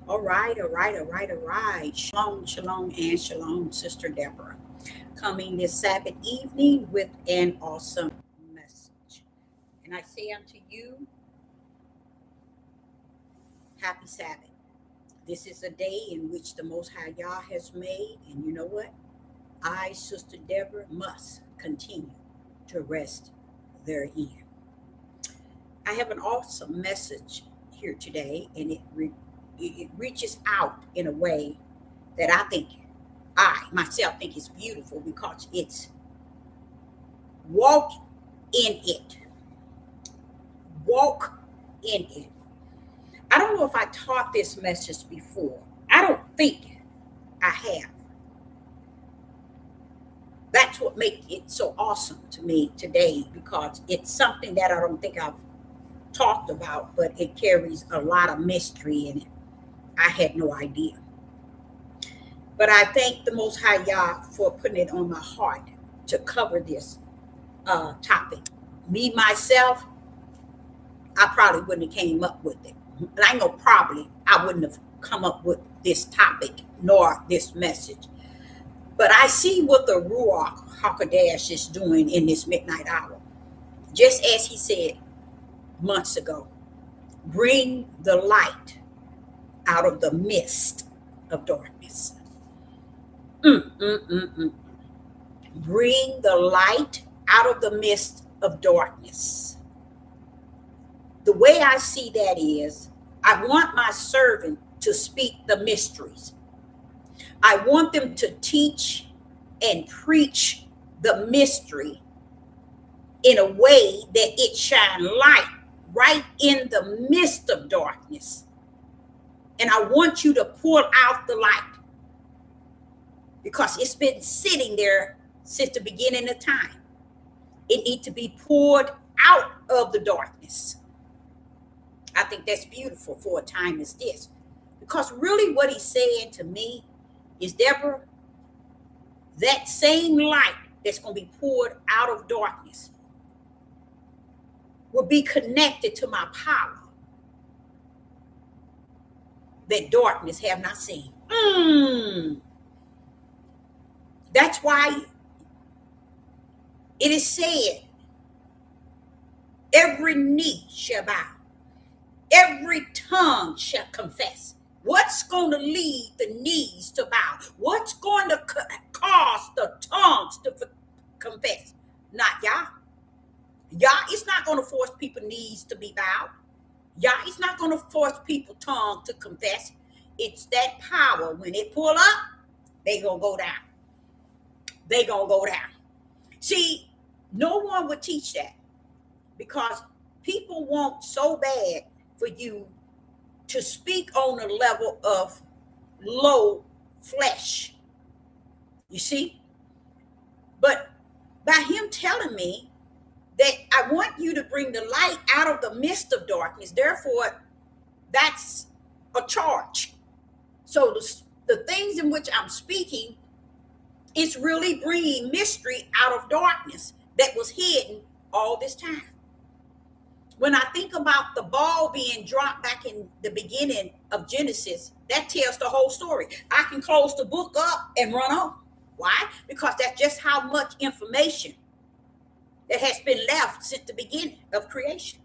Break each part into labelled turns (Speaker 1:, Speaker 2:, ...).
Speaker 1: All right. Shalom, shalom, and shalom, Sister Deborah. Coming this Sabbath evening with an awesome message. And I say unto you, Happy Sabbath. This is a day in which the Most High Yah has made. And you know what? I, Sister Deborah, must continue to rest therein. I have an awesome message here today, and it reaches out in a way that I myself think is beautiful because it's walk in it. Walk in it. I don't know if I taught this message before. I don't think I have. That's what makes it so awesome to me today because it's something that I don't think I've talked about, but it carries a lot of mystery in it. I had no idea. But I thank the Most High Yah for putting it on my heart to cover this topic. Me, myself, I probably wouldn't have came up with it. And I know probably I wouldn't have come up with this topic nor this message. But I see what the Ruach HaKodesh is doing in this midnight hour. Just as he said months ago, bring the light out of the mist of darkness. Bring the light out of the mist of darkness. The way I see that is, I want my servant to speak the mysteries. I want them to teach and preach the mystery in a way that it shine light right in the midst of darkness. And I want you to pull out the light because it's been sitting there since the beginning of time. It needs to be poured out of the darkness. I think that's beautiful for a time as this. Because really what he's saying to me is, Deborah, that same light that's going to be poured out of darkness will be connected to my power that darkness have not seen. That's why it is said, every knee shall bow, every tongue shall confess. What's going to lead the knees to bow? What's going to cause the tongues to confess? Not Yah. Yah is not going to force people's knees to be bowed. Yah is not going to force people's tongue to confess. It's that power. When it pull up, they going to go down. They going to go down. See, no one would teach that because people want so bad for you to speak on a level of low flesh. You see? But by him telling me that I want you to bring the light out of the midst of darkness, therefore, that's a charge. So the things in which I'm speaking is really bringing mystery out of darkness that was hidden all this time. When I think about the ball being dropped back in the beginning of Genesis, that tells the whole story. I can close the book up and run on. Why? Because that's just how much information that has been left since the beginning of creation.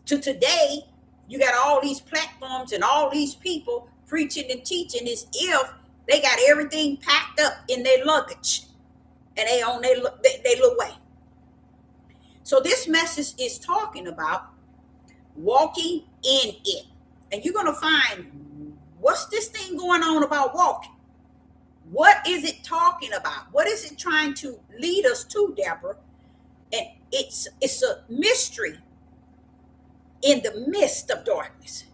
Speaker 1: To today, you got all these platforms and all these people preaching and teaching as if they got everything packed up in their luggage and they on their little way. So this message is talking about walking in it. And you're going to find, what's this thing going on about walking? What is it talking about? What is it trying to lead us to, Deborah? And it's a mystery in the midst of darkness.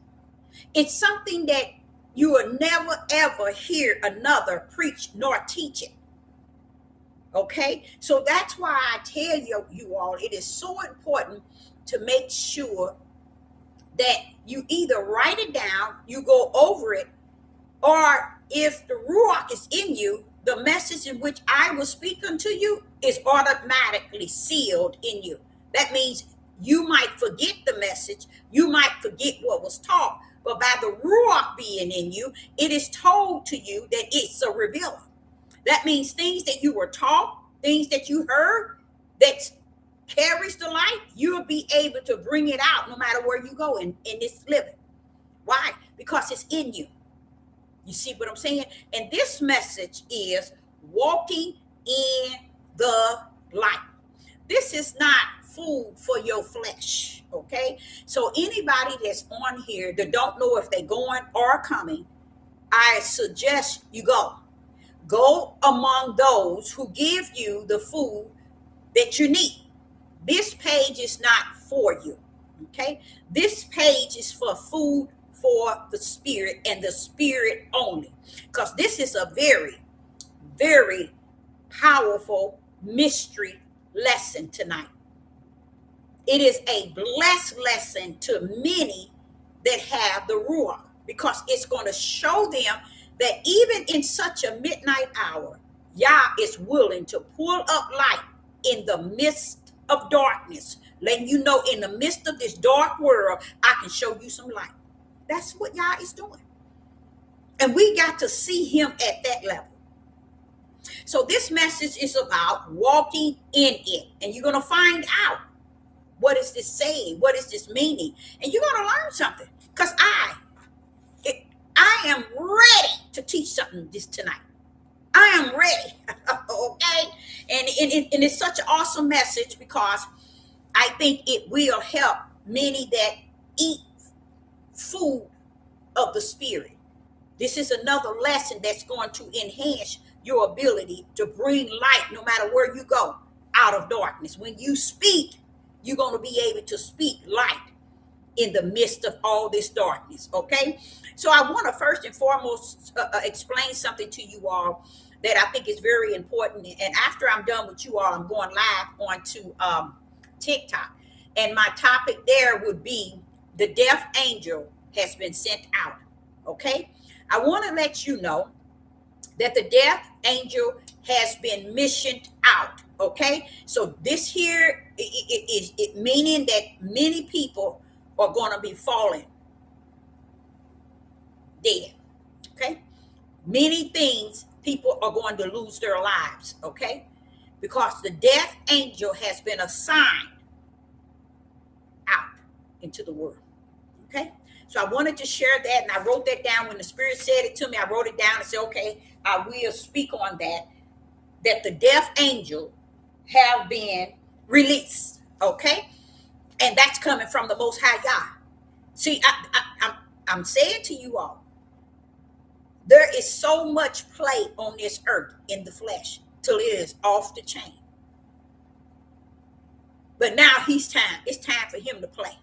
Speaker 1: It's something that you will never, ever hear another preach nor teach it. Okay? So that's why I tell you all, it is so important to make sure that you either write it down, you go over it, or if the Ruach is in you, the message in which I will speak unto you is automatically sealed in you. That means you might forget the message, you might forget what was taught, but by the Ruach being in you, it is told to you that it's a revealer. That means things that you were taught, things that you heard that carries the light, you'll be able to bring it out no matter where you go in this living. Why? Because it's in you. You see what I'm saying? And this message is walking in the light. This is not food for your flesh, okay? So anybody that's on here that don't know if they're going or coming, I suggest you go. Go among those who give you the food that you need. This page is not for you, okay? This page is for food for the spirit and the spirit only, because this is a very, very powerful mystery lesson tonight. It is a blessed lesson to many that have the Ruach, because it's going to show them that even in such a midnight hour, Yah is willing to pull up light in the midst of darkness, letting you know in the midst of this dark world, I can show you some light. That's what Yah is doing. And we got to see him at that level. So this message is about walking in it. And you're going to find out, what is this saying? What is this meaning? And you're going to learn something. Because I am ready to teach something this tonight. I am ready. Okay? And it's such an awesome message, because I think it will help many that eat food of the spirit. This is another lesson that's going to enhance your ability to bring light no matter where you go out of darkness. When you speak, you're going to be able to speak light in the midst of all this darkness. Okay? So I want to first and foremost explain something to you all that I think is very important. And after I'm done with you all, I'm going live onto TikTok. And my topic there would be the death angel has been sent out. Okay? I want to let you know that the death angel has been missioned out. Okay? So this here is meaning that many people are going to be falling dead. Okay? Many things, people are going to lose their lives. Okay? Because the death angel has been assigned out into the world. Okay? So I wanted to share that, and I wrote that down. When the Spirit said it to me, I wrote it down and said, okay, I will speak on that the death angel have been released. Okay? And that's coming from the Most High Yah. See, I'm saying to you all, there is so much play on this earth in the flesh till it is off the chain. But now it's time for him to play.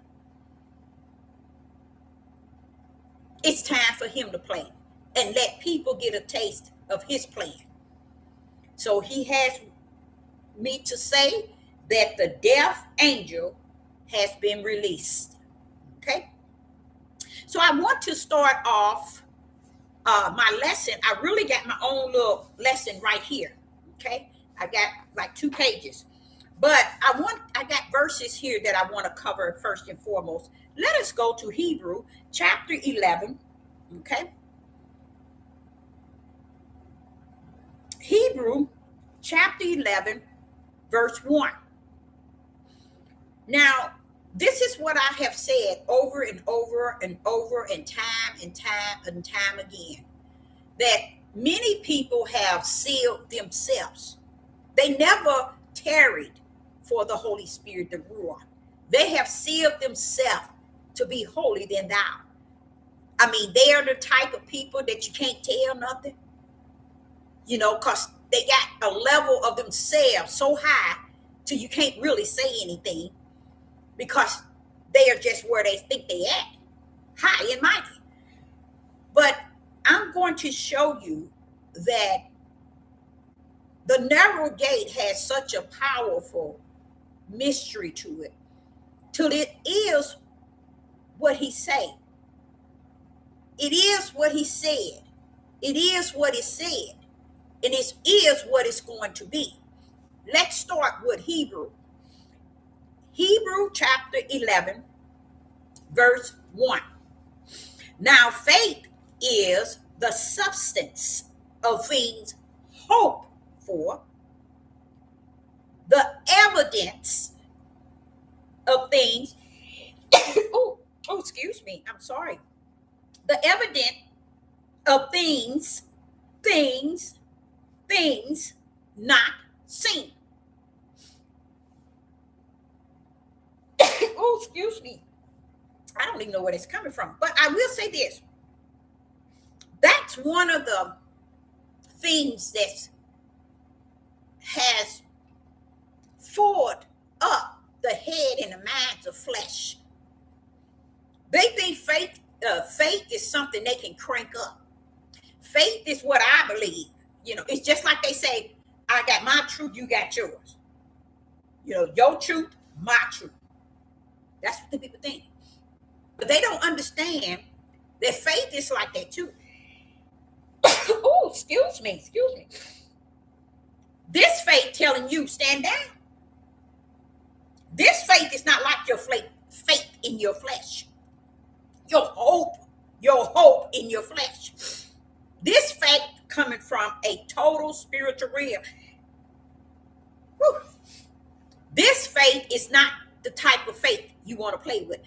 Speaker 1: It's time for him to play and let people get a taste of his plan. So he has me to say that the death angel has been released. Okay? So I want to start off my lesson. I really got my own little lesson right here. Okay? I got like 2 pages. But I got verses here that I want to cover first and foremost. Let us go to Hebrew chapter 11. Okay? Hebrew chapter 11, verse 1. Now, this is what I have said over and over and over and time again, that many people have sealed themselves. They never tarried for the Holy Spirit, the Ruach. They have sealed themselves to be holy than thou. I mean, they are the type of people that you can't tell nothing, because they got a level of themselves so high till you can't really say anything, because they are just where they think they at, high and mighty. But I'm going to show you that the narrow gate has such a powerful mystery to it, till it is what he said. It is what he said. It is what he said. And it is what it's going to be. Let's start with Hebrew. Hebrew chapter 11, verse 1. Now, faith is the substance of things hoped for, the evidence of things. Excuse me. I'm sorry. The evidence of things, things not seen. Excuse me. I don't even know where it's coming from, but I will say this. That's one of the things that has filled up the head and the minds of flesh. They think faith is something they can crank up. Faith is what I believe. It's just like they say, I got my truth, you got yours. Your truth, my truth. That's what the people think. But they don't understand that faith is like that too. Excuse me. This faith telling you stand down. This faith is not like your faith in your flesh. Your hope in your flesh. This faith coming from a total spiritual realm. Whew. This faith is not the type of faith you want to play with.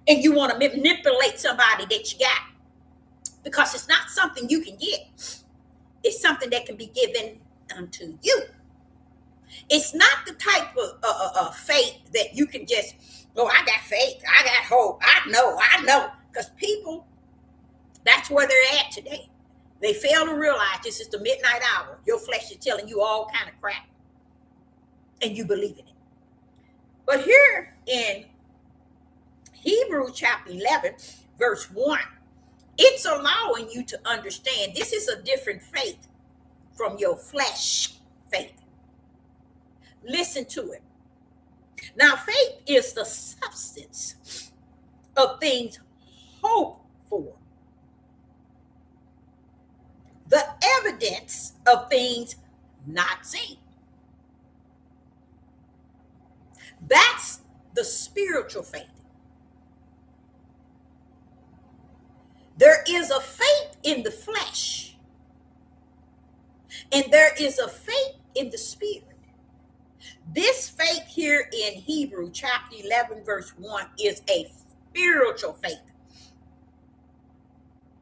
Speaker 1: And you want to manipulate somebody that you got. Because it's not something you can get. It's something that can be given unto you. It's not the type of faith that you can just, I got faith, I got hope, I know. Because people, that's where they're at today. They fail to realize this is the midnight hour. Your flesh is telling you all kind of crap. And you believe in it. But here in Hebrews chapter 11, verse 1, it's allowing you to understand this is a different faith from your flesh faith. Listen to it. Now, faith is the substance of things hoped for, the evidence of things not seen. That's the spiritual faith. There is a faith in the flesh, and there is a faith in the spirit. This faith here in Hebrew chapter 11 verse 1 is a spiritual faith.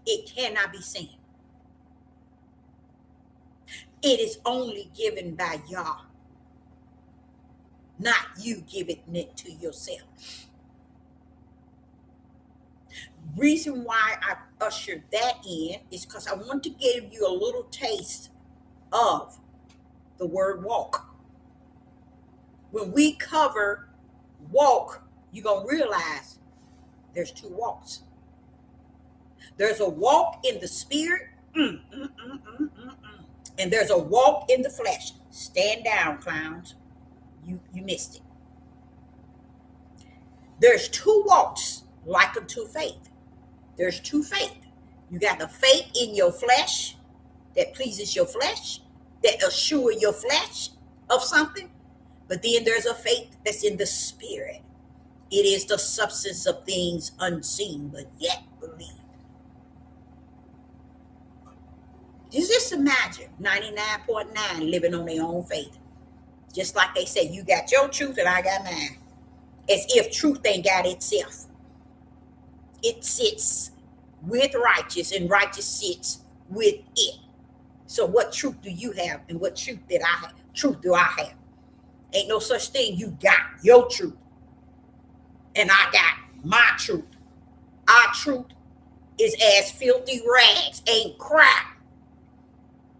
Speaker 1: It cannot be seen. It is only given by Yah, not you giving it to yourself. Reason why I ushered that in is because I want to give you a little taste of the word walk. When we cover walk, you're going to realize there's two walks. There's a walk in the spirit, and there's a walk in the flesh. Stand down, clowns. You missed it. There's two walks like unto faith. There's two faith. You got the faith in your flesh that pleases your flesh, that assure your flesh of something. But then there's a faith that's in the spirit. It is the substance of things unseen, but yet believed. Just imagine 99.9 living on their own faith. Just like they say, you got your truth and I got mine. As if truth ain't got itself. It sits with righteous and righteous sits with it. So what truth do you have and what truth do I have? Ain't no such thing. You got your truth and I got my truth. Our truth is as filthy rags, ain't crap.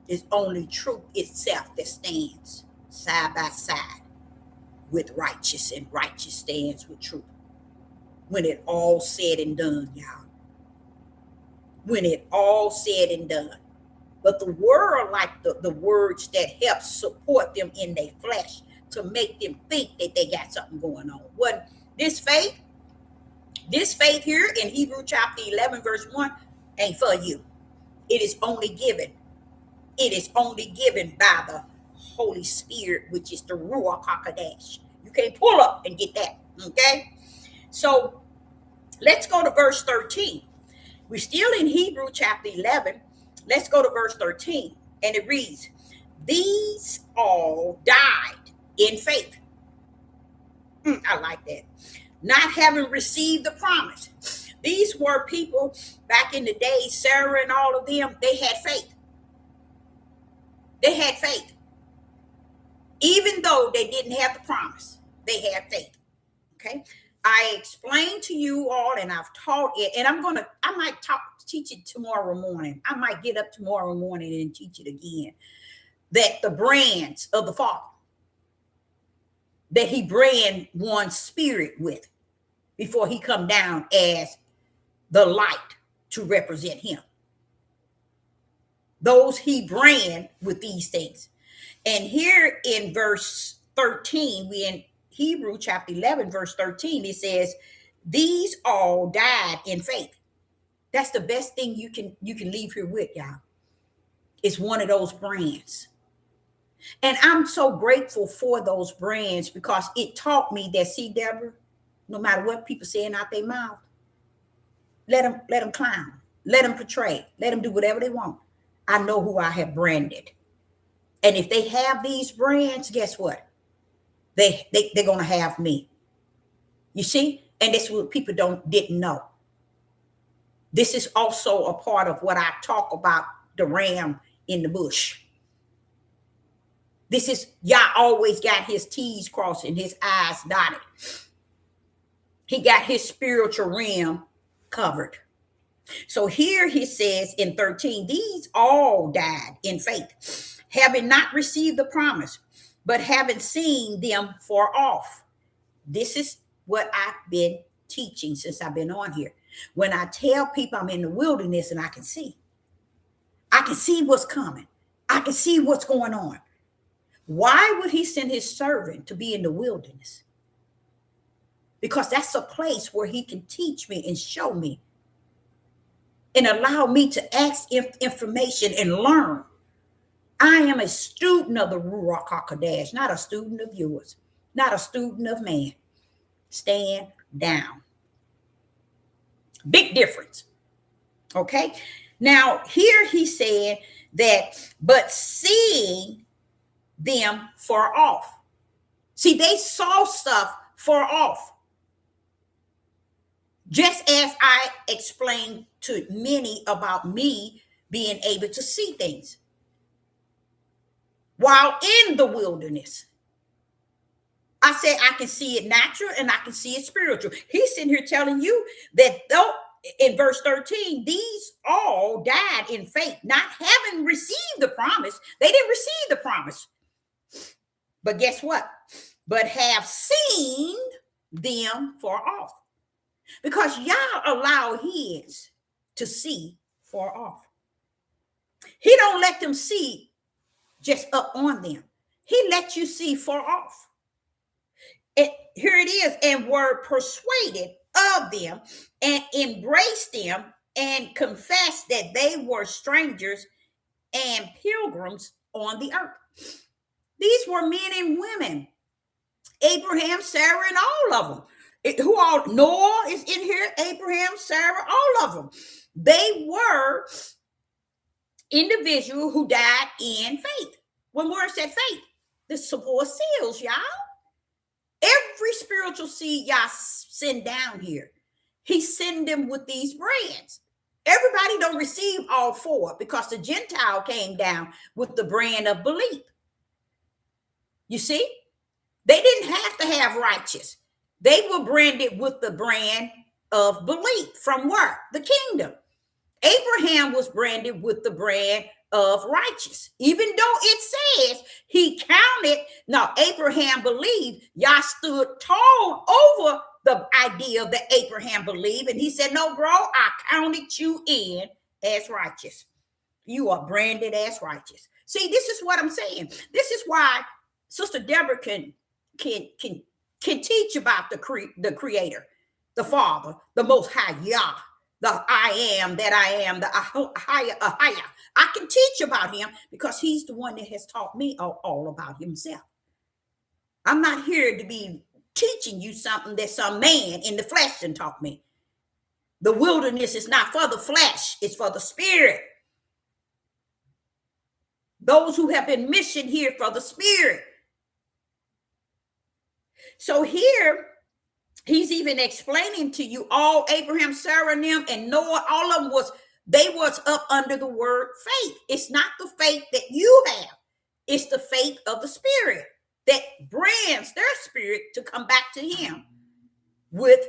Speaker 1: It's only truth itself that stands side by side with righteous, and righteous stands with truth. When it all said and done, y'all. When it all said and done. But the world like the words that help support them in their flesh to make them think that they got something going on. What this faith here in Hebrew chapter 11 verse 1 ain't for you. It is only given. It is only given by the Holy Spirit, which is the Ruach HaKodesh. You can't pull up and get that, okay? So Let's go to verse 13. We're still in Hebrew chapter 11. Let's go to verse 13. And it reads, these all died in faith. I like that. Not having received the promise. These were people back in the day, Sarah and all of them, they had faith. They had faith. Even though they didn't have the promise, they had faith. Okay. I explained to you all, and I've taught it, and I might teach it tomorrow morning. I might get up tomorrow morning and teach it again. That the brands of the Father, that he brand one spirit with before he come down as the light to represent him. Those he brand with these things. And here in verse 13, we in Hebrew chapter 11, verse 13, it says, these all died in faith. That's the best thing you can leave here with, y'all. It's one of those brands. And I'm so grateful for those brands because it taught me that, see, Deborah, no matter what people saying out their mouth, let them clown, let them portray, let them do whatever they want. I know who I have branded. And if they have these brands, guess what? They're going to have me. You see? And that's what people didn't know. This is also a part of what I talk about, the ram in the bush. This is, Yah always got his T's crossed and his I's dotted. He got his spiritual realm covered. So here he says in 13, these all died in faith, having not received the promise, but having seen them far off. This is what I've been teaching since I've been on here. When I tell people I'm in the wilderness and I can see what's coming. I can see what's going on. Why would he send his servant to be in the wilderness? Because that's a place where he can teach me and show me and allow me to ask information and learn. I am a student of the Ruach HaKodesh, not a student of yours, not a student of man. Stand down. Big difference. Okay. Now, here he said that, but seeing them far off. See, they saw stuff far off. Just as I explained to many about me being able to see things while in the wilderness. I said I can see it natural and I can see it spiritual. He's sitting here telling you that though in verse 13, these all died in faith, not having received the promise. They didn't receive the promise. But guess what? But have seen them far off. Because Yah allow his to see far off. He don't let them see just up on them. He let you see far off. And here it is, and were persuaded of them and embraced them and confessed that they were strangers and pilgrims on the earth. These were men and women, Abraham, Sarah, and all of them. Who all? Noah is in here, Abraham, Sarah, all of them. They were individuals who died in faith. When word said faith, the four seals, y'all. Every spiritual seed y'all send down here, he send them with these brands. Everybody don't receive all four because the Gentile came down with the brand of belief. You see, they didn't have to have righteous. They were branded with the brand of belief from where? The kingdom. Abraham was branded with the brand of righteous. Even though it says he counted, now Abraham believed, Yah stood tall over the idea that Abraham believed. And he said, no, bro, I counted you in as righteous. You are branded as righteous. See, this is what I'm saying. This is why Sister Deborah can teach about the creator, the Father, the Most High Yah, the I am that I am, the Ahaya. I can teach about him because he's the one that has taught me all about himself. I'm not here to be teaching you something that some man in the flesh done taught me. The wilderness is not for the flesh, it's for the spirit. Those who have been missioned here for the spirit. So here, he's even explaining to you all Abraham, Sarah, and them, and Noah, all of them they was up under the word faith. It's not the faith that you have. It's the faith of the spirit that brands their spirit to come back to him with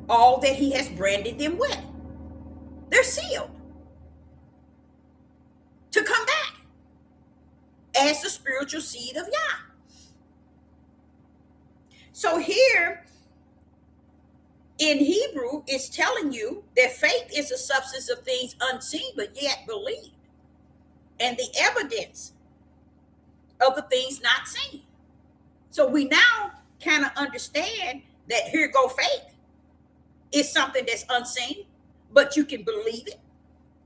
Speaker 1: all that he has branded them with. They're sealed to come back as the spiritual seed of Yah. So here in Hebrew, it's telling you that faith is a substance of things unseen, but yet believed, and the evidence of the things not seen. So we now kind of understand that here go faith. It's something that's unseen, but you can believe it.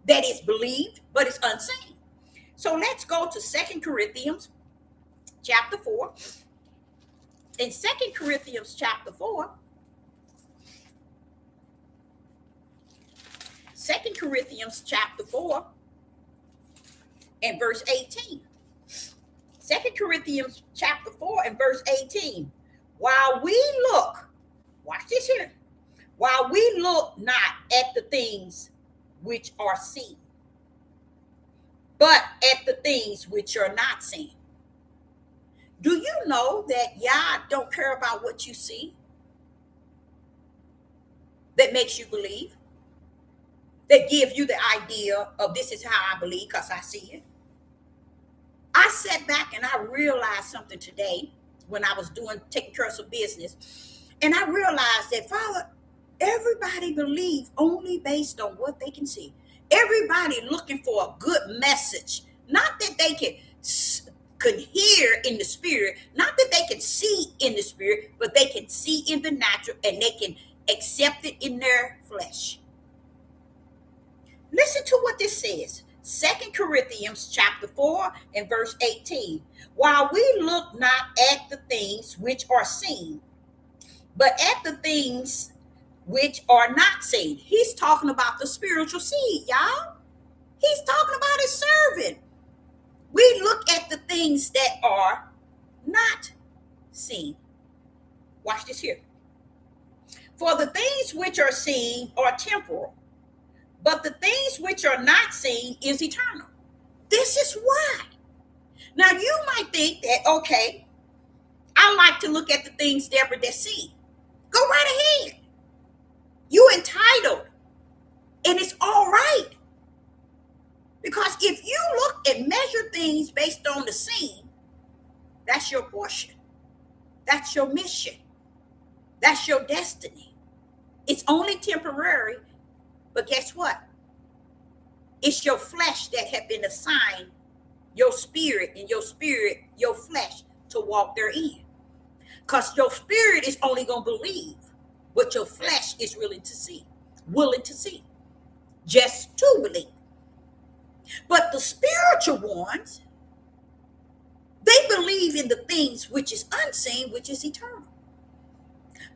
Speaker 1: That is believed, but it's unseen. So let's go to 2 Corinthians chapter 4. In 2 Corinthians chapter 4, 2 Corinthians chapter 4 and verse 18. 2 Corinthians chapter 4 and verse 18. While we look, watch this here. While we look not at the things which are seen, but at the things which are not seen. Do you know that Yah don't care about what you see? That makes you believe? That gives you the idea of this is how I believe because I see it? I sat back and I realized something today when I was taking care of some business. And I realized that, Father, everybody believes only based on what they can see. Everybody looking for a good message. Not that they can hear in the spirit, not that they can see in the spirit, but they can see in the natural and they can accept it in their flesh. Listen to what this says. 2 Corinthians chapter 4 and verse 18. While we look not at the things which are seen, but at the things which are not seen. He's talking about the spiritual seed, y'all. He's talking about his servant. We look at the things that are not seen. Watch this here. For the things which are seen are temporal, but the things which are not seen is eternal. This is why. Now you might think that, okay, I like to look at the things, Deborah, that see. Go right ahead. You entitled. And it's all right. Because if you look and measure things based on the seen, that's your portion. That's your mission. That's your destiny. It's only temporary, but guess what? It's your flesh that have been assigned your spirit, and your spirit, your flesh, to walk therein. Because your spirit is only going to believe what your flesh is willing to see. Just to believe. But the spiritual ones, they believe in the things which is unseen, which is eternal.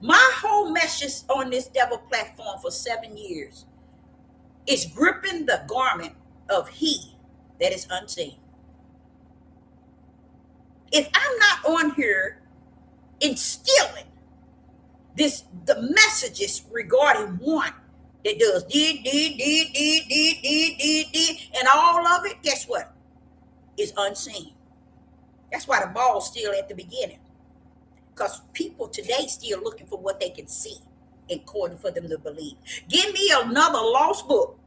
Speaker 1: My whole message on this devil platform for 7 years is gripping the garment of he that is unseen. If I'm not on here instilling the messages regarding one that does did, and all of it, guess what? Is unseen. That's why the ball's still at the beginning. Because people today still looking for what they can see in order for them to believe. Give me another lost book.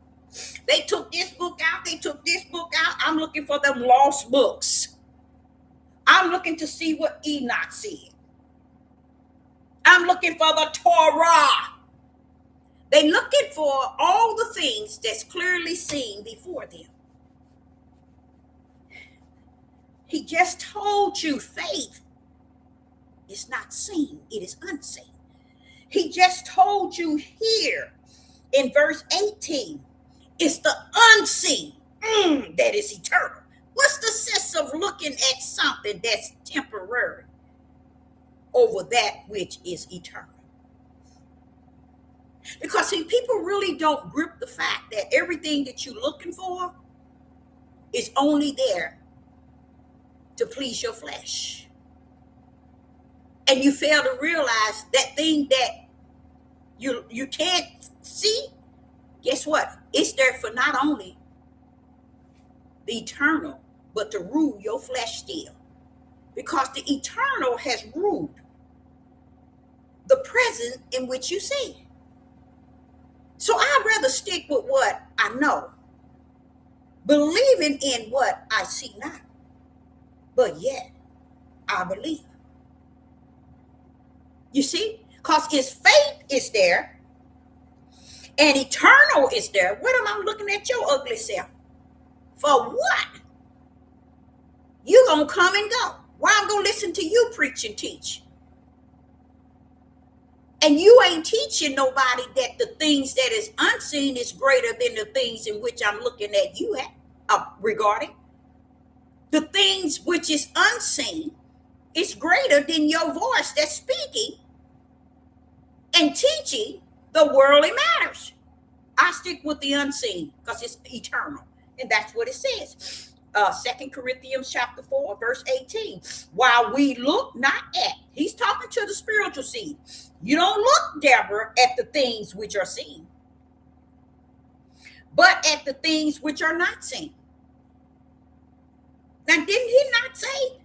Speaker 1: They took this book out. They took this book out. I'm looking for them lost books. I'm looking to see what Enoch said. I'm looking for the Torah. They're looking for all the things that's clearly seen before them. He just told you faith is not seen, it is unseen. He just told you here in verse 18, it's the unseen that is eternal. What's the sense of looking at something that's temporary over that which is eternal? Because see, people really don't grip the fact that everything that you're looking for is only there to please your flesh. And you fail to realize that thing that you can't see, guess what? It's there for not only the eternal, but to rule your flesh still. Because the eternal has ruled the present in which you see. So I'd rather stick with what I know, believing in what I see not, but yet I believe. You see? Because his faith is there and eternal is there. What am I looking at your ugly self? For what? You gonna come and go. Why I'm gonna listen to you preach and teach? And you ain't teaching nobody that the things that is unseen is greater than the things in which I'm looking at you at regarding. The things which is unseen is greater than your voice that's speaking and teaching the worldly matters. I stick with the unseen because it's eternal. And that's what it says. 2 Corinthians chapter 4, verse 18. While we look not at, he's talking to the spiritual seed. You don't look, Deborah, at the things which are seen, but at the things which are not seen. Now, didn't he not say,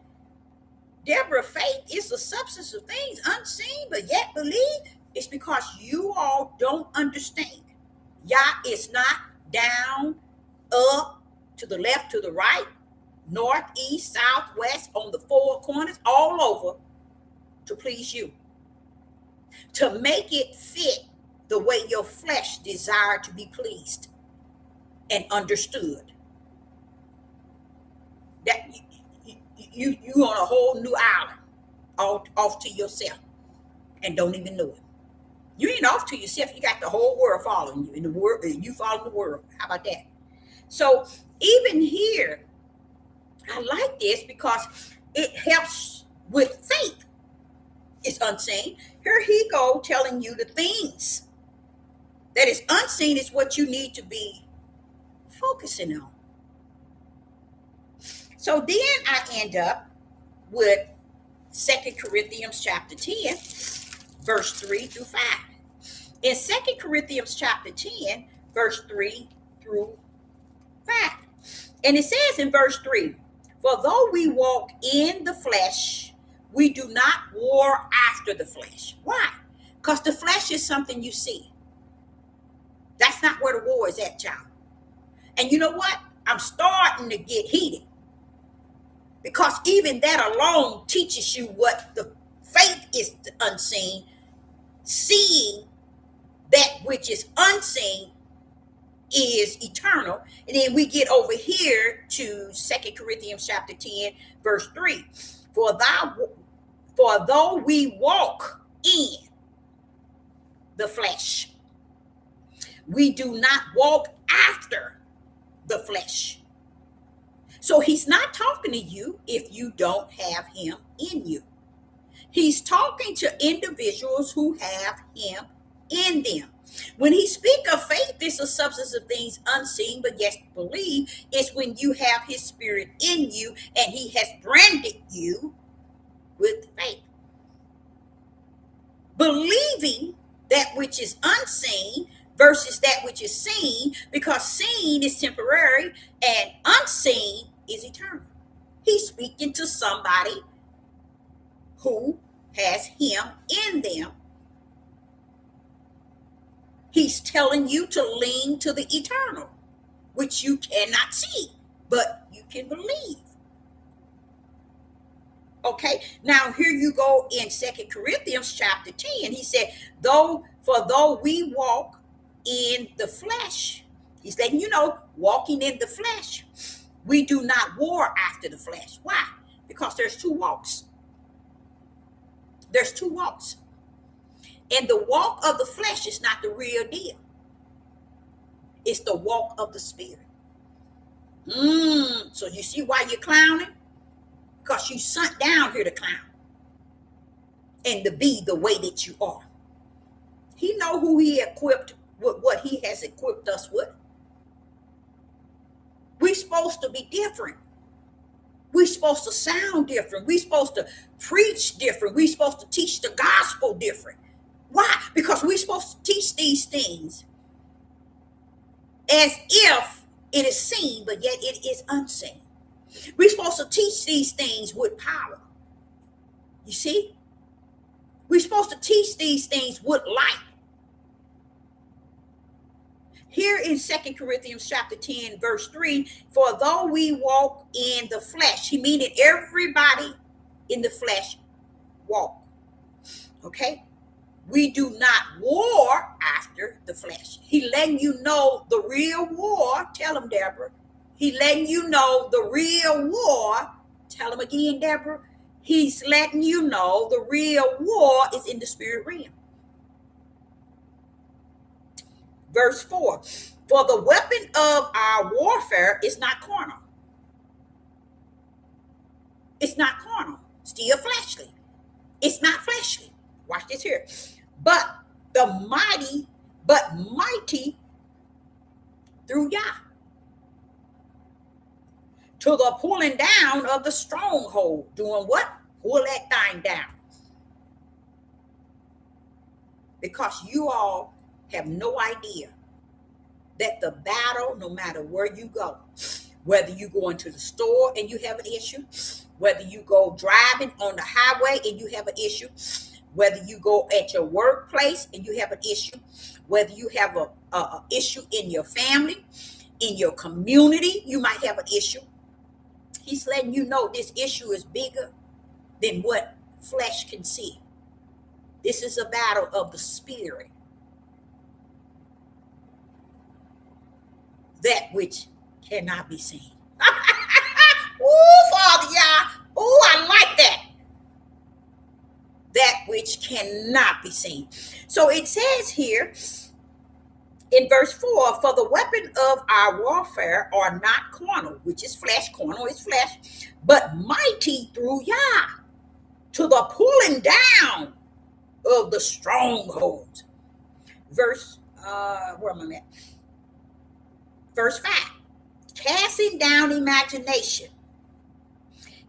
Speaker 1: Deborah, faith is the substance of things unseen, but yet believe? It's because you all don't understand. Yah is not down, up, to the left, to the right, north, east, south, west, on the four corners, all over to please you. To make it fit the way your flesh desired to be pleased and understood. That you on a whole new island, off to yourself, and don't even know it. You ain't off to yourself. You got the whole world following you, and the world, you follow the world. How about that? So even here, I like this because it helps with faith. It's unseen. Here he go telling you the things that is unseen is what you need to be focusing on. So then I end up with 2 Corinthians chapter 10, verse 3 through 5. In 2 Corinthians chapter 10, verse 3 through 5. And it says in verse 3, for though we walk in the flesh, we do not war after the flesh. Why? Because the flesh is something you see. That's not where the war is at, child. And you know what? I'm starting to get heated. Because even that alone teaches you what the faith is unseen. Seeing that which is unseen is eternal. And then we get over here to 2 Corinthians chapter 10, verse 3. For though we walk in the flesh, we do not walk after the flesh. So he's not talking to you if you don't have him in you. He's talking to individuals who have him in them. When he speak of faith, it's a substance of things unseen, but yes, believe. It's when you have his spirit in you and he has branded you with faith. Believing that which is unseen versus that which is seen, because seen is temporary and unseen is eternal. He's speaking to somebody who has him in them. He's telling you to lean to the eternal, which you cannot see, but you can believe. Okay, now here you go in 2 Corinthians chapter 10. He said, though we walk in the flesh, he's letting you know, walking in the flesh, we do not war after the flesh. Why? Because there's two walks. There's two walks. And the walk of the flesh is not the real deal. It's the walk of the spirit. So you see why you're clowning? Because you sunk down here to clown and to be the way that you are. He know who he equipped with what he has equipped us with. We're supposed to be different. We're supposed to sound different. We're supposed to preach different. We're supposed to teach the gospel different. Why? Because we're supposed to teach these things as if it is seen, but yet it is unseen. We're supposed to teach these things with power. You see? We're supposed to teach these things with light. Here in 2 Corinthians chapter 10, verse 3, for though we walk in the flesh, he meaning everybody in the flesh walk. Okay? We do not war after the flesh. He letting you know the real war. Tell him, Deborah. He letting you know the real war. Tell him again, Deborah. He's letting you know the real war is in the spirit realm. Verse 4, for the weapon of our warfare is not carnal. It's not carnal. Still fleshly. It's not fleshly. Watch this here. But mighty through Yah, to the pulling down of the stronghold. Doing what? Pull that thing down. Because you all have no idea that the battle, no matter where you go, whether you go into the store and you have an issue, whether you go driving on the highway and you have an issue, whether you go at your workplace and you have an issue, whether you have a issue in your family, in your community, you might have an issue. He's letting you know this issue is bigger than what flesh can see. This is a battle of the spirit. That which cannot be seen. Oh, Father, Yah. Oh, I like that. That which cannot be seen. So it says here in verse 4, for the weapon of our warfare are not carnal, which is flesh. Carnal is flesh, but mighty through Yah, to the pulling down of the strongholds. Verse, where am I at? Verse 5, casting down imagination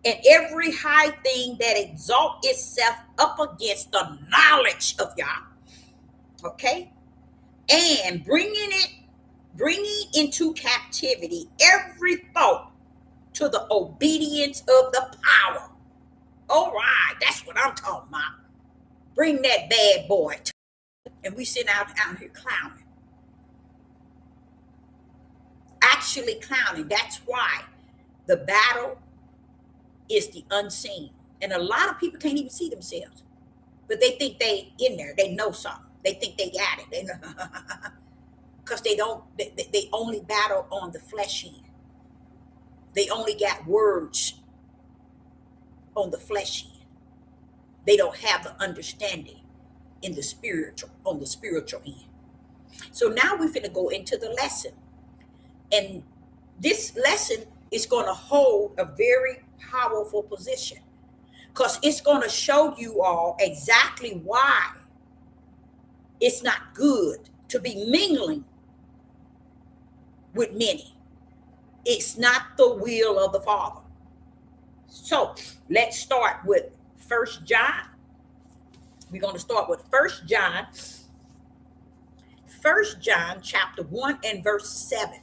Speaker 1: and every high thing that exalts itself up against the knowledge of Yah. Okay? And bringing into captivity every thought to the obedience of the power. All right, that's what I'm talking about. Bring that bad boy. And we sit out here clowning. Actually clowning. That's why the battle is the unseen. And a lot of people can't even see themselves. But they think they in there. They know something. They think they got it. They know. Because they only battle on the flesh end. They only got words on the flesh end. They don't have the understanding in the spiritual, on the spiritual end. So now we're finna go into the lesson. And this lesson is going to hold a very powerful position, because it's going to show you all exactly why it's not good to be mingling with many. It's not the will of the Father. So let's start with 1 John. We're going to start with 1 John. 1 John chapter 1 and verse 7.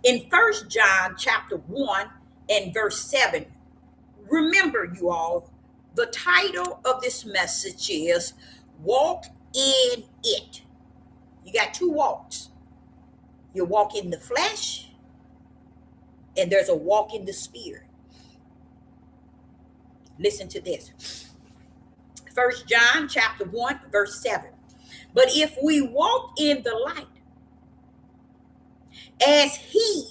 Speaker 1: In 1 John chapter 1 and verse 7, remember you all, the title of this message is Walk in It. You got two walks. You walk in the flesh, and there's a walk in the spirit. Listen to this. 1 John chapter 1 verse 7. But if we walk in the light, as he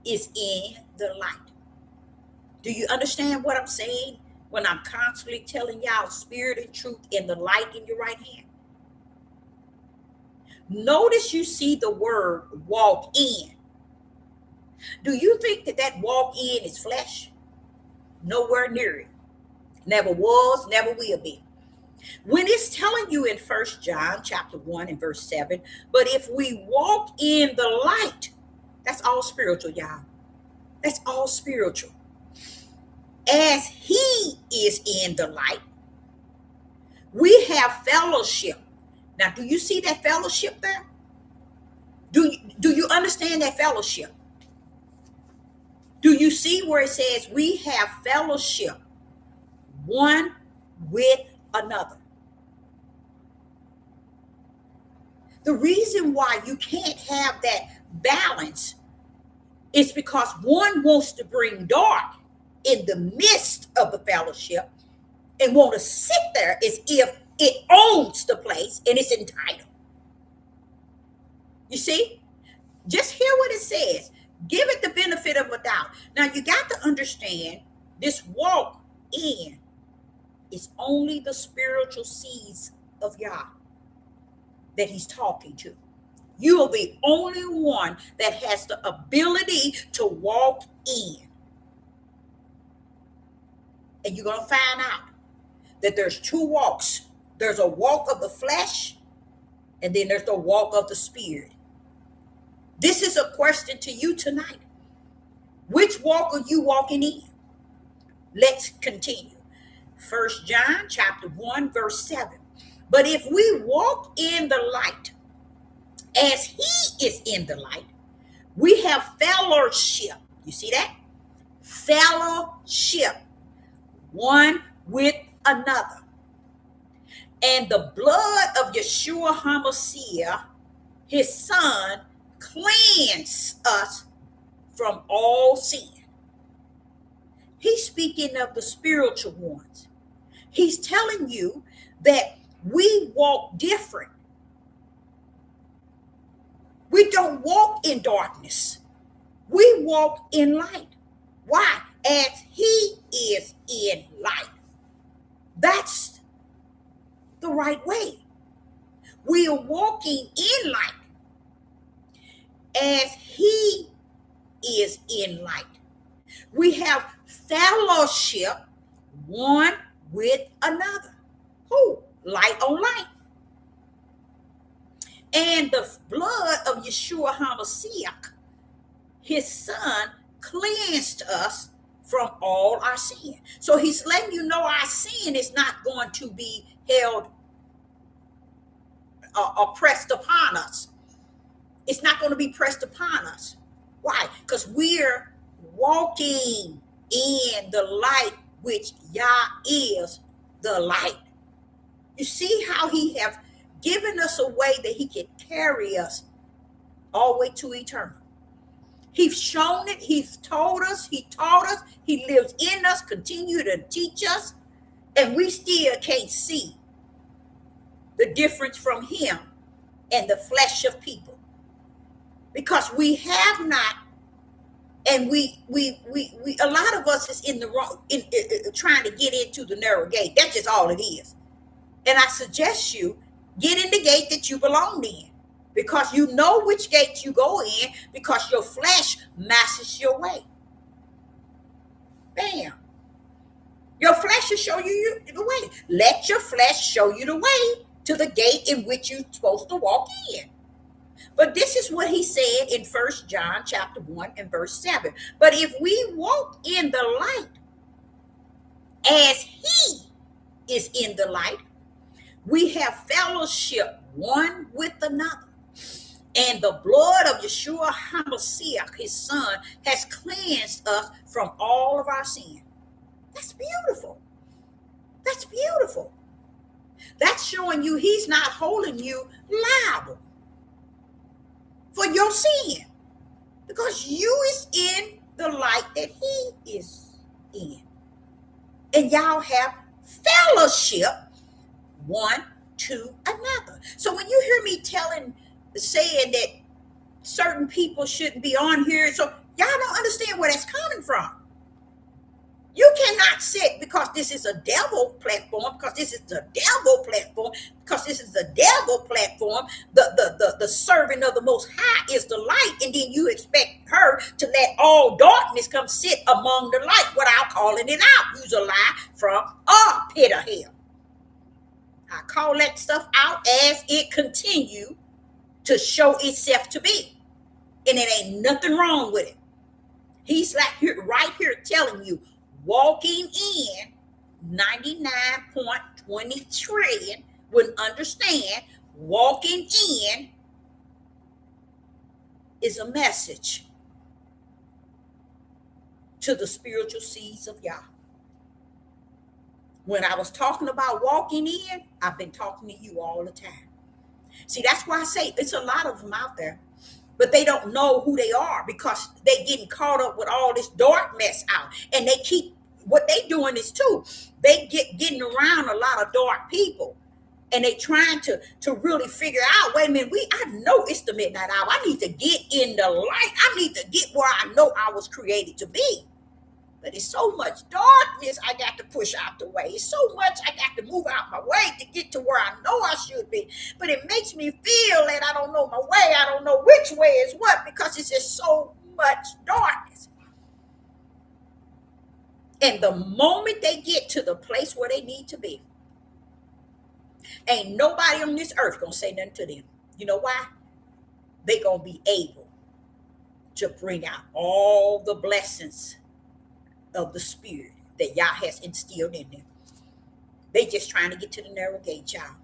Speaker 1: is in the light. Do you understand what I'm saying when I'm constantly telling y'all spirit and truth in the light in your right hand? Notice you see the word walk in. Do you think that walk in is flesh? Nowhere near it. Never was, never will be. When it's telling you in First John chapter 1 and verse 7, but if we walk in the light, that's all spiritual, y'all. That's all spiritual. As he is in the light, we have fellowship. Now, do you see that fellowship there? Do you understand that fellowship? Do you see where it says we have fellowship one with another? The reason why you can't have that balance is because one wants to bring dark in the midst of the fellowship and want to sit there as if it owns the place and it's entitled. You see? Just hear what it says. Give it the benefit of a doubt. Now, you got to understand this walk in is only the spiritual seeds of Yah that he's talking to. You are the only one that has the ability to walk in. And you're going to find out that there's two walks. There's a walk of the flesh, and then there's the walk of the spirit. This is a question to you tonight. Which walk are you walking in? Let's continue. 1 John chapter 1, verse 7. But if we walk in the light, as he is in the light, we have fellowship. You see that? Fellowship one with another. And the blood of Yeshua HaMashiach, his son, cleanse us from all sin. He's speaking of the spiritual ones. He's telling you that we walk different. We don't walk in darkness. We walk in light. Why? As he is in light. That's the right way. We are walking in light as he is in light. We have fellowship one with another. Who? Light on light. And the blood of Yeshua HaMashiach, his son, cleansed us from all our sin. So he's letting you know our sin is not going to be held or pressed upon us. It's not going to be pressed upon us. Why? Because we're walking in the light, which Yah is the light. You see how he have given us a way that he can carry us all the way to eternal. He's shown it. He's told us. He taught us. He lives in us, continue to teach us. And we still can't see the difference from him and the flesh of people. Because we have not, and we a lot of us is in the wrong, trying to get into the narrow gate. That's just all it is. And I suggest you get in the gate that you belong in, because you know which gate you go in, because your flesh masses your way. Bam. Your flesh will show you the way. Let your flesh show you the way to the gate in which you're supposed to walk in. But this is what he said in 1 John chapter 1 and verse 7. But if we walk in the light as he is in the light, we have fellowship one with another. And the blood of Yeshua HaMashiach, his son, has cleansed us from all of our sin. That's beautiful. That's beautiful. That's showing you he's not holding you liable for your sin, because you is in the light that he is in. And y'all have fellowship one to another. So when you hear me saying that certain people shouldn't be on here, so y'all don't understand where that's coming from. You cannot sit because this is a devil platform, because this is the devil platform, because this is the devil platform. The servant of the Most High is the light, and then you expect her to let all darkness come sit among the light without calling it out. Use a lie from a pit of hell. call that stuff out as it continue to show itself to be. And it ain't nothing wrong with it. He's like here, right here telling you, walking in 99.20 trillion would understand walking in is a message to the spiritual seeds of Yah. When I was talking about walking in, I've been talking to you all the time. See, that's why I say it's a lot of them out there, but they don't know who they are because they getting caught up with all this dark mess out. And they keep, what they doing is too, they getting around a lot of dark people. And they trying to really figure out, wait a minute, I know it's the midnight hour. I need to get in the light. I need to get where I know I was created to be. But it's so much darkness I got to push out the way. It's so much I got to move out my way to get to where I know I should be. But it makes me feel that I don't know my way. I don't know which way is what because it's just so much darkness. And the moment they get to the place where they need to be, ain't nobody on this earth gonna say nothing to them. You know why? They gonna be able to bring out all the blessings of the spirit that Yah has instilled in them. They just trying to get to the narrow gate, child.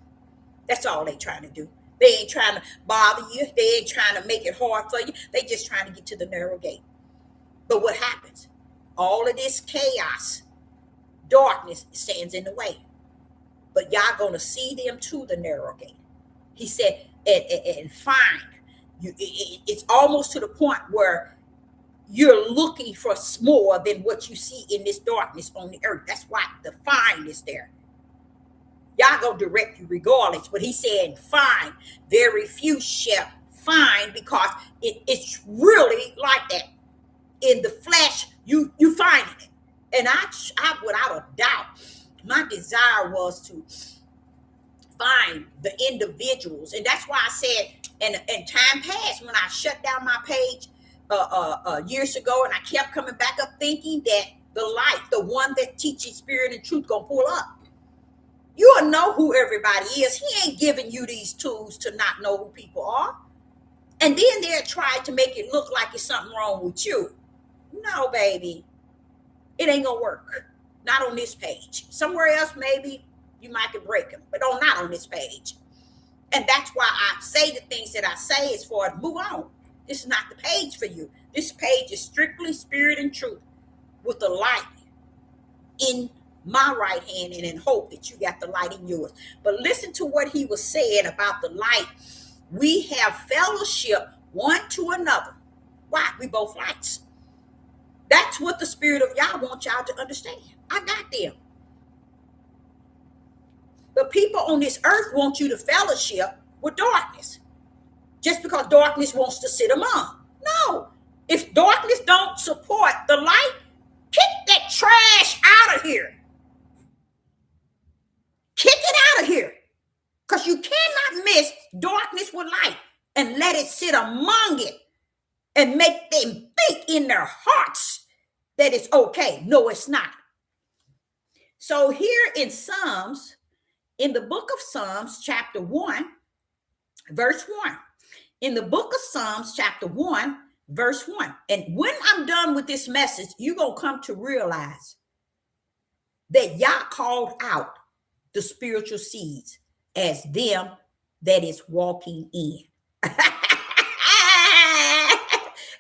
Speaker 1: That's all they trying to do. They ain't trying to bother you. They ain't trying to make it hard for you. They just trying to get to the narrow gate. But what happens? All of this chaos, darkness stands in the way. But Yah gonna see them to the narrow gate. He said, and find you. It's almost to the point where you're looking for more than what you see in this darkness on the earth. That's why the find is there. Yah gonna direct you regardless. But he said, find. Very few shall find because it's really like that. In the flesh, you find it. And I without a doubt, my desire was to find the individuals. And that's why I said, in time past, when I shut down my page years ago, and I kept coming back up thinking that the light, the one that teaches spirit and truth, gonna pull up. You'll know who everybody is. He ain't giving you these tools to not know who people are. And then they'll try to make it look like it's something wrong with you. No, baby. It ain't gonna work. Not on this page. Somewhere else, maybe you might could break them, but not on this page. And that's why I say the things that I say as far as move on. This is not the page for you. This page is strictly spirit and truth with the light in my right hand and in hope that you got the light in yours. But listen to what he was saying about the light. We have fellowship one to another. Why? We both lights. That's what the spirit of Yah wants y'all to understand. I got them. But people on this earth want you to fellowship with darkness. Just because darkness wants to sit among. No. If darkness don't support the light, kick that trash out of here. Kick it out of here. Because you cannot mix darkness with light and let it sit among it and make them think in their hearts that it's okay. No, it's not. So here in Psalms, in the book of Psalms, chapter 1, verse 1. In the book of Psalms, chapter 1, verse 1. And when I'm done with this message, you're going to come to realize that Yah called out the spiritual seeds as them that is walking in.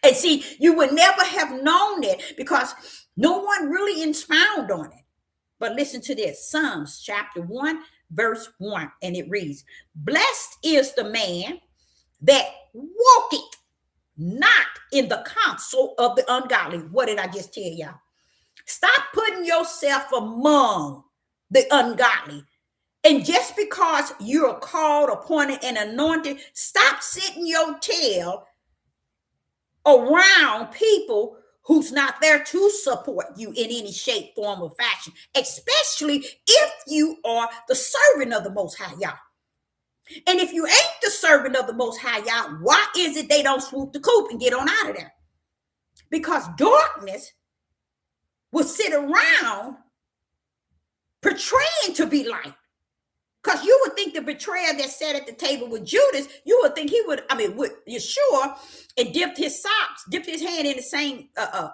Speaker 1: And see, you would never have known it because no one really expounded on it. But listen to this, Psalms chapter 1, verse 1, and it reads, blessed is the man that walketh not in the counsel of the ungodly. What did I just tell y'all? Stop putting yourself among the ungodly. And just because you're called, appointed, and anointed, stop sitting your tail around people who's not there to support you in any shape, form, or fashion, especially if you are the servant of the Most High Yah. And if you ain't the servant of the Most High Yah, why is it they don't swoop the coop and get on out of there? Because darkness will sit around portraying to be light. Because you would think the betrayer that sat at the table with Judas, you would think he would, with Yeshua, and dipped his hand in the same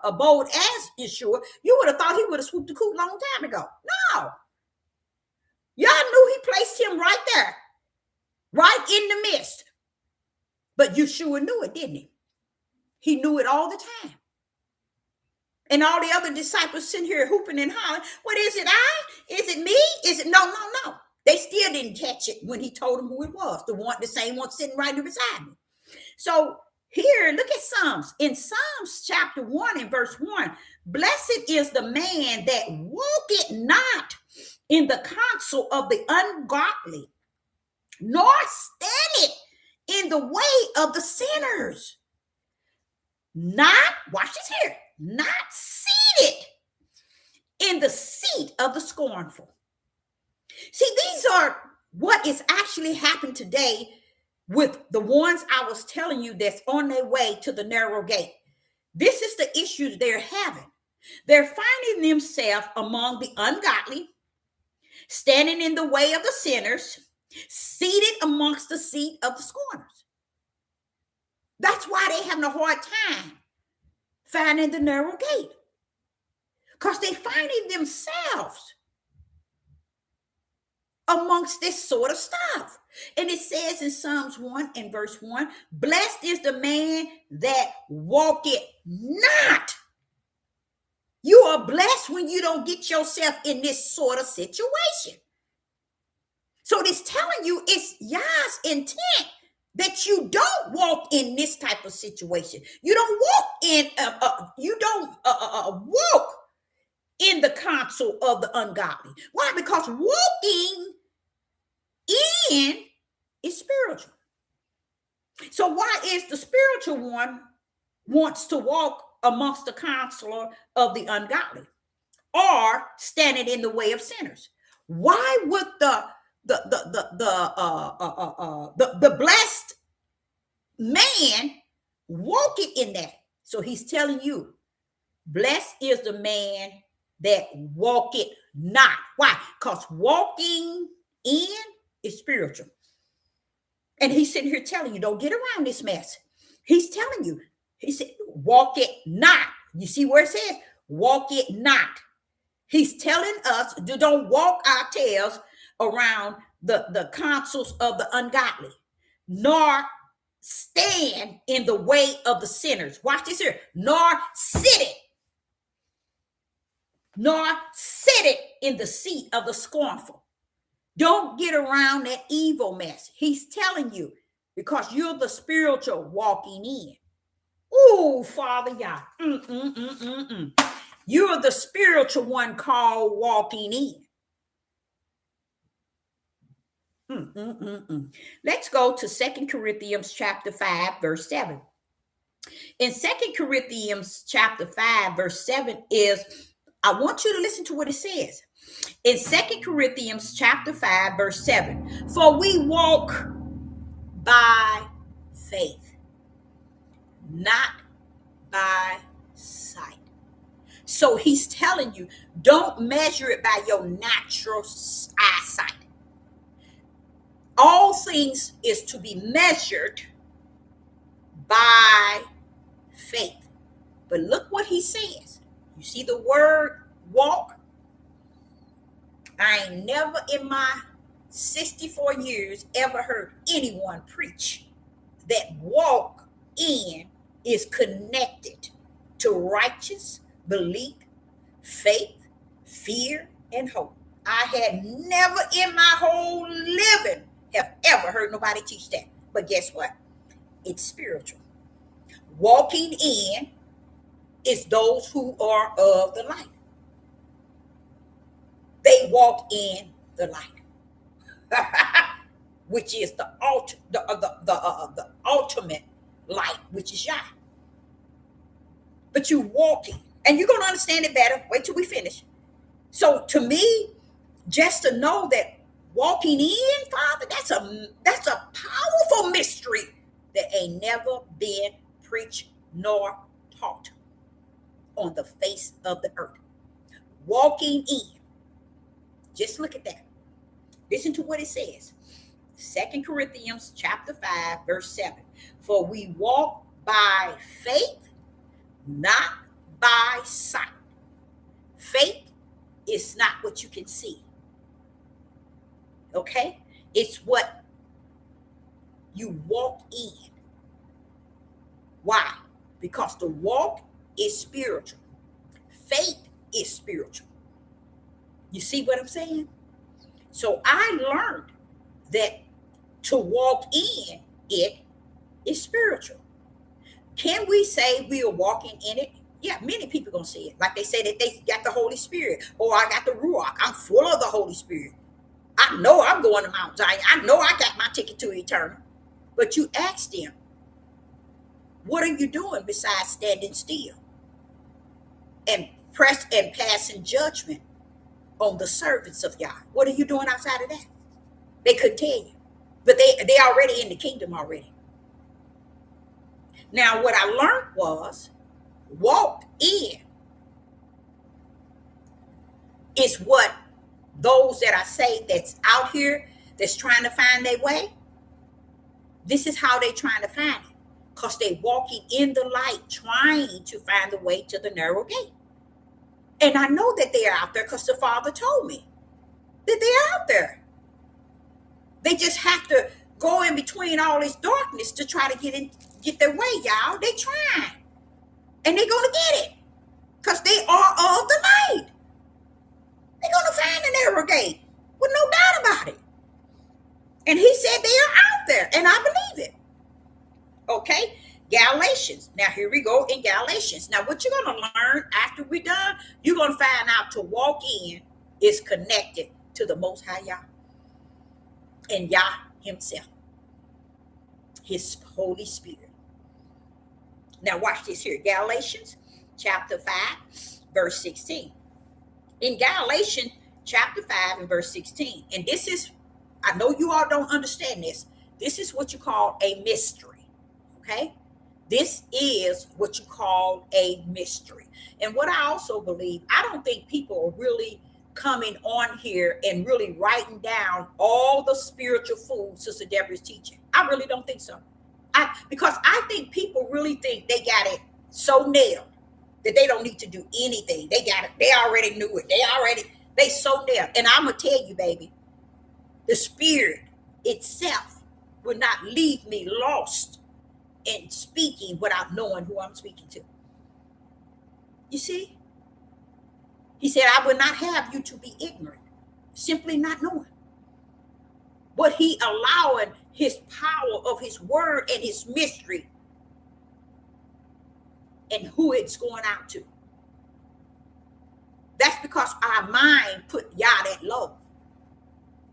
Speaker 1: abode as Yeshua, you would have thought he would have swooped the coop a long time ago. No. Y'all knew he placed him right there, right in the midst. But Yeshua knew it, didn't he? He knew it all the time. And all the other disciples sitting here hooping and hollering, what is it, Is it me? Is it? No. They still didn't catch it when he told them who it was, the same one sitting right there beside me. So here, look at Psalms. In Psalms chapter 1 and verse 1, blessed is the man that walketh not in the counsel of the ungodly, nor standeth in the way of the sinners. Watch this here, not seated in the seat of the scornful. See, these are what is actually happening today with the ones I was telling you that's on their way to the narrow gate. This is the issues they're having. They're finding themselves among the ungodly, standing in the way of the sinners, seated amongst the seat of the scorners. That's why they're having a hard time finding the narrow gate, because they're finding themselves amongst this sort of stuff. And it says in Psalms 1 and verse 1, blessed is the man that walketh not. You are blessed when you don't get yourself in this sort of situation. So it's telling you it's Yah's intent that you don't walk in this type of situation. You don't walk in the counsel of the ungodly. Why? Because walking in is spiritual. So why is the spiritual one wants to walk amongst the counselor of the ungodly or standing in the way of sinners? Why would the blessed man walking in that? So he's telling you, blessed is the man that walketh not. Why? Because walking in is spiritual. And he's sitting here telling you, don't get around this mess. He's telling you, he said, walk it not. You see where it says, walk it not. He's telling us, don't walk our tails around the counsels of the ungodly, nor stand in the way of the sinners. Watch this here. Nor sit it in the seat of the scornful. Don't get around that evil mess. He's telling you, because you're the spiritual walking in. Oh, Father Yah. You're the spiritual one called walking in. Let's go to 2 Corinthians chapter 5, verse 7. In 2 Corinthians chapter 5, verse 7 is, I want you to listen to what it says. In 2 Corinthians chapter 5, verse 7, for we walk by faith, not by sight. So he's telling you, don't measure it by your natural eyesight. All things is to be measured by faith. But look what he says. You see the word walk? I ain't never in my 64 years ever heard anyone preach that walk in is connected to righteous belief, faith, fear, and hope. I had never in my whole living have ever heard nobody teach that. But guess what? It's spiritual. Walking in is those who are of the light. They walk in the light, which is the ultimate light, which is Yah. But you walking, and you're going to understand it better. Wait till we finish. So to me, just to know that walking in, Father, that's a powerful mystery that ain't never been preached nor taught on the face of the earth. Walking in. Just look at that. Listen to what it says. 2 Corinthians chapter 5, verse 7. For we walk by faith, not by sight. Faith is not what you can see. Okay? It's what you walk in. Why? Because the walk is spiritual. Faith is spiritual. You see what I'm saying? So I learned that to walk in it is spiritual. Can we say we are walking in it? Yeah, many people gonna say it. Like they say that they got the Holy Spirit, or I got the Ruach. I'm full of the Holy Spirit. I know I'm going to Mount Zion. I know I got my ticket to eternal. But you ask them, what are you doing besides standing still and passing judgment on the servants of Yah? What are you doing outside of that? They couldn't tell you. But they already in the kingdom already. Now, what I learned was walk in is what those that I say that's out here that's trying to find their way. This is how they trying to find it. Because they walking in the light, trying to find the way to the narrow gate. And I know that they're out there because the Father told me that they're out there. They just have to go in between all this darkness to try to get their way, y'all. They trying. And they're going to get it. Because they are of the light. They're going to find the narrow gate. With no doubt about it. And he said they are out there. And I believe it. Okay. Galatians. Now here we go in Galatians. Now what you're going to learn after we're done, you're going to find out to walk in is connected to the Most High Yah. And Yah himself. His Holy Spirit. Now watch this here. Galatians chapter 5, verse 16. In Galatians chapter 5 and verse 16. And this is, I know you all don't understand this. This is what you call a mystery. Okay? This is what you call a mystery. And what I also believe, I don't think people are really coming on here and really writing down all the spiritual food Sister Deborah is teaching. I really don't think so. Because I think people really think they got it so nailed that they don't need to do anything. They got it. They already knew it. They so nailed. And I'm going to tell you, baby, the Spirit itself will not leave me lost in speaking without knowing who I'm speaking to. You see? He said, I will not have you to be ignorant, simply not knowing. But he allowing his power of his word and his mystery and who it's going out to. That's because our mind put Yah that low.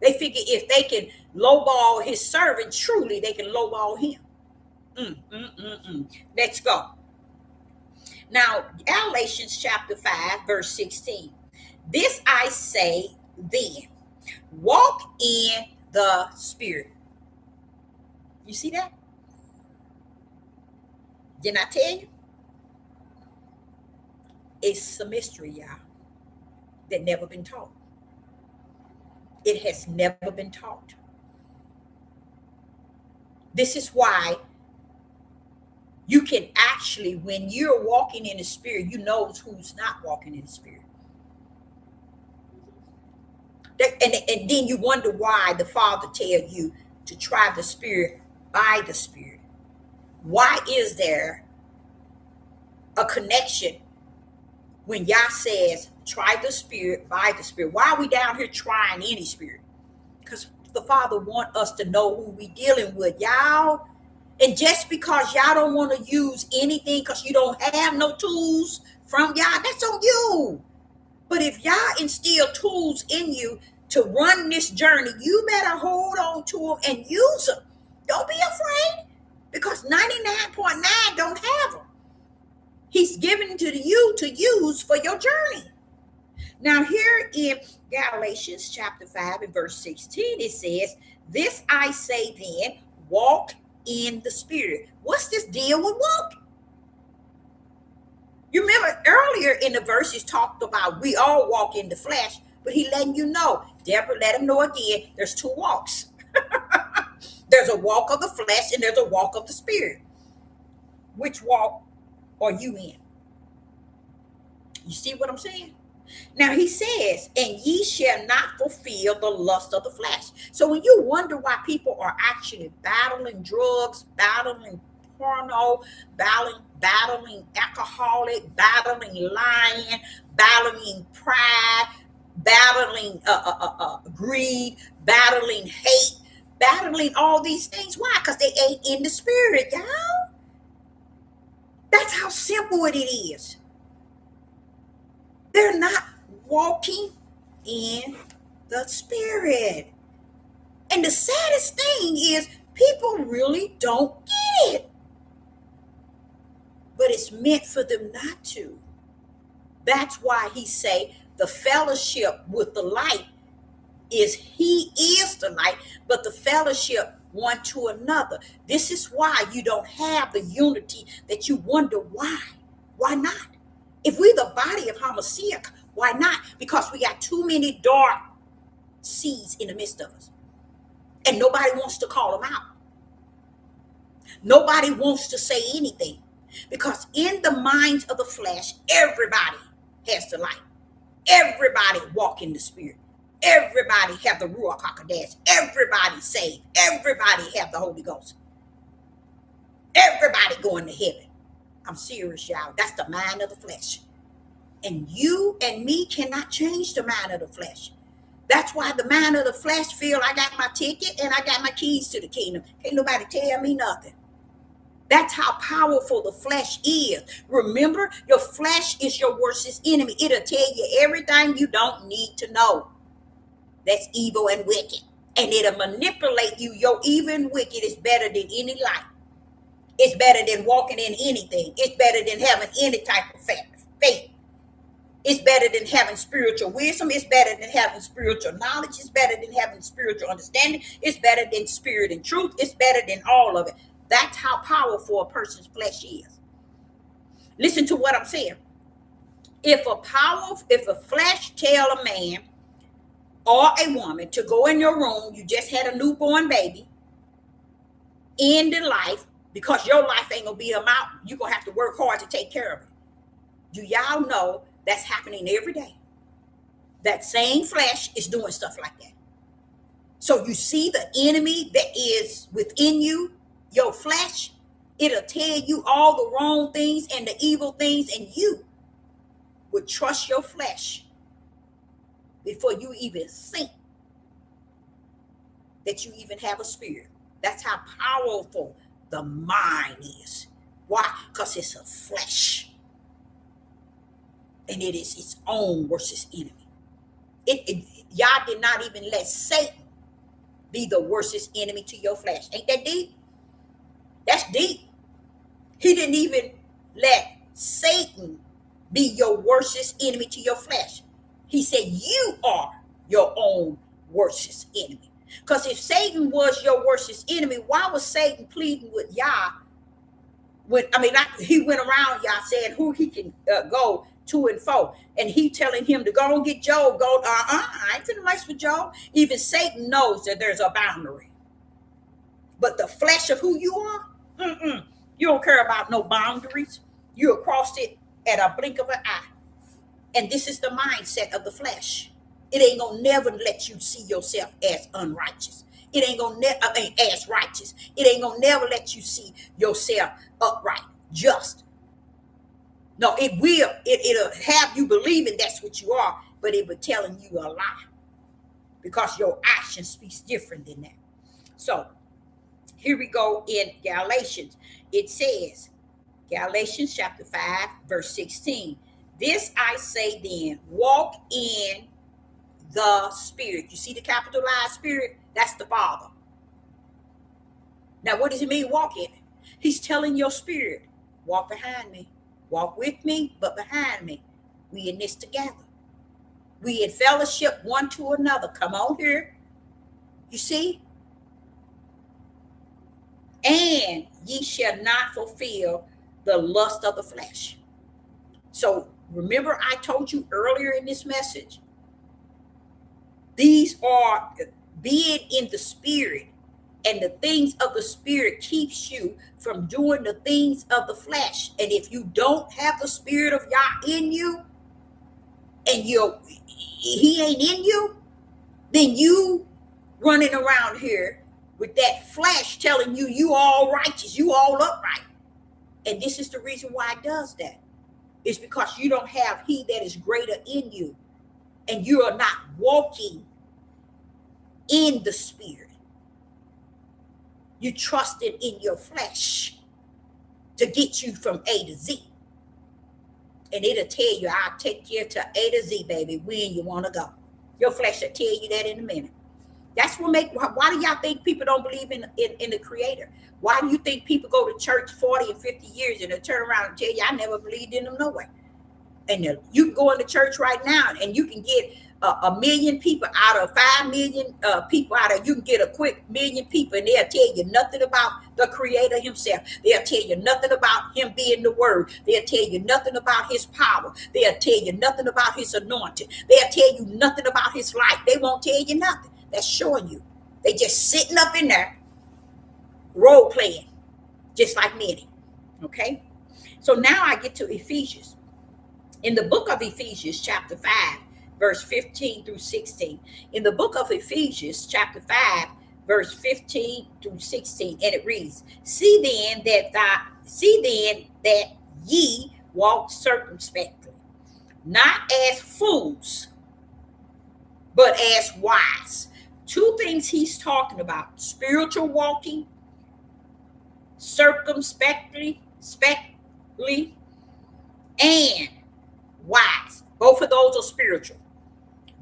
Speaker 1: They figure if they can lowball his servant, truly they can lowball him. Let's go. Now, Galatians chapter 5, verse 16. This I say then, walk in the Spirit. You see that? Didn't I tell you? It's a mystery, y'all, that never been taught. It has never been taught. This is why you can actually, when you're walking in the Spirit, you know who's not walking in the Spirit. And then you wonder why the Father tells you to try the Spirit by the Spirit. Why is there a connection when Yah says, try the Spirit by the Spirit? Why are we down here trying any spirit? Because the Father wants us to know who we dealing with, y'all. And just because y'all don't want to use anything because you don't have no tools from Yah, that's on you. But if Yah instill tools in you to run this journey, you better hold on to them and use them. Don't be afraid, because 99.9 don't have them. He's given to you to use for your journey. Now here in Galatians chapter 5 and verse 16, it says, this I say then, walk in the Spirit. What's this deal with walking? You remember earlier in the verses talked about we all walk in the flesh, but he letting you know, Deborah, let him know again, there's two walks. There's a walk of the flesh and there's a walk of the spirit. Which walk are you in? You see what I'm saying? Now he says, and ye shall not fulfill the lust of the flesh. So when you wonder why people are actually battling drugs, battling porno, battling alcoholic, battling lying, battling pride, battling greed, battling hate, battling all these things. Why? Because they ain't in the spirit, y'all. That's how simple it is. They're not walking in the spirit. And the saddest thing is people really don't get it. But it's meant for them not to. That's why he say the fellowship with the light is he is the light, but the fellowship one to another. This is why you don't have the unity that you wonder why. Why not? If we're the body of Hamashiach, why not? Because we got too many dark seeds in the midst of us. And nobody wants to call them out. Nobody wants to say anything. Because in the minds of the flesh, everybody has the light. Everybody walk in the spirit. Everybody have the Ruach HaKodesh. Everybody saved. Everybody have the Holy Ghost. Everybody going to heaven. I'm serious, y'all. That's the mind of the flesh. And you and me cannot change the mind of the flesh. That's why the mind of the flesh feel I got my ticket and I got my keys to the kingdom. Can't nobody tell me nothing. That's how powerful the flesh is. Remember, your flesh is your worst enemy. It'll tell you everything you don't need to know. That's evil and wicked. And it'll manipulate you. Your evil and wicked is better than any light. It's better than walking in anything. It's better than having any type of faith. It's better than having spiritual wisdom. It's better than having spiritual knowledge. It's better than having spiritual understanding. It's better than spirit and truth. It's better than all of it. That's how powerful a person's flesh is. Listen to what I'm saying. If a flesh tell a man or a woman to go in your room, you just had a newborn baby, end the life, because your life ain't gonna be a mountain. You're gonna have to work hard to take care of it. Do y'all know that's happening every day? That same flesh is doing stuff like that. So you see the enemy that is within you, your flesh, it'll tell you all the wrong things and the evil things, and you would trust your flesh before you even think that you even have a spirit. That's how powerful the mind is. Why? Because it's a flesh. And it is its own worst enemy. Y'all did not even let Satan be the worst enemy to your flesh. Ain't that deep? That's deep. He didn't even let Satan be your worst enemy to your flesh. He said you are your own worst enemy. Because if Satan was your worst enemy, why was Satan pleading with Yah? He went around Yah saying who he can go to and fro. And he telling him to go and get Job. I ain't finna mess with Job. Even Satan knows that there's a boundary. But the flesh of who you are, you don't care about no boundaries. You'll cross it at a blink of an eye. And this is the mindset of the flesh. It ain't gonna never let you see yourself as unrighteous. It ain't gonna as righteous. It ain't gonna never let you see yourself upright, just. No, it will. It'll have you believing that's what you are, but it will telling you a lie because your action speaks different than that. So here we go in Galatians. It says, Galatians chapter 5, verse 16. This I say then, walk in the Spirit. You see the capitalized Spirit? That's the Father. Now, what does it mean, walk in it? He's telling your spirit, walk behind me. Walk with me, but behind me. We in this together. We in fellowship one to another. Come on here. You see? And ye shall not fulfill the lust of the flesh. So remember I told you earlier in this message, these are being in the spirit And the things of the spirit keeps you from doing the things of the flesh. And if you don't have the spirit of Yah in you, and he ain't in you, then you running around here with that flesh telling you you all righteous, you all upright. And this is the reason why it does that. It's because you don't have he that is greater in you, and you are not walking in the spirit. You trusted in your flesh to get you from A to Z. And it'll tell you, I'll take you to A to Z, baby, when you want to go. Your flesh will tell you that in a minute. That's what why do y'all think people don't believe in the Creator? Why do you think people go to church 40 and 50 years and they turn around and tell you, I never believed in them no way? And you can go into church right now and you can get a million people out of 5 million people out of, you can get a quick million people, and they'll tell you nothing about the Creator himself. They'll tell you nothing about him being the Word. They'll tell you nothing about his power. They'll tell you nothing about his anointing. They'll tell you nothing about his life. They won't tell you nothing. That's showing you. They just sitting up in there, role playing, just like many. Okay? So now I get to Ephesians. In the book of Ephesians, chapter 5, verse 15 through 16. In the book of Ephesians, chapter 5, verse 15 through 16, and it reads, See then that ye walk circumspectly, not as fools, but as wise. Two things he's talking about: spiritual walking, circumspectly, and wise. Both of those are spiritual.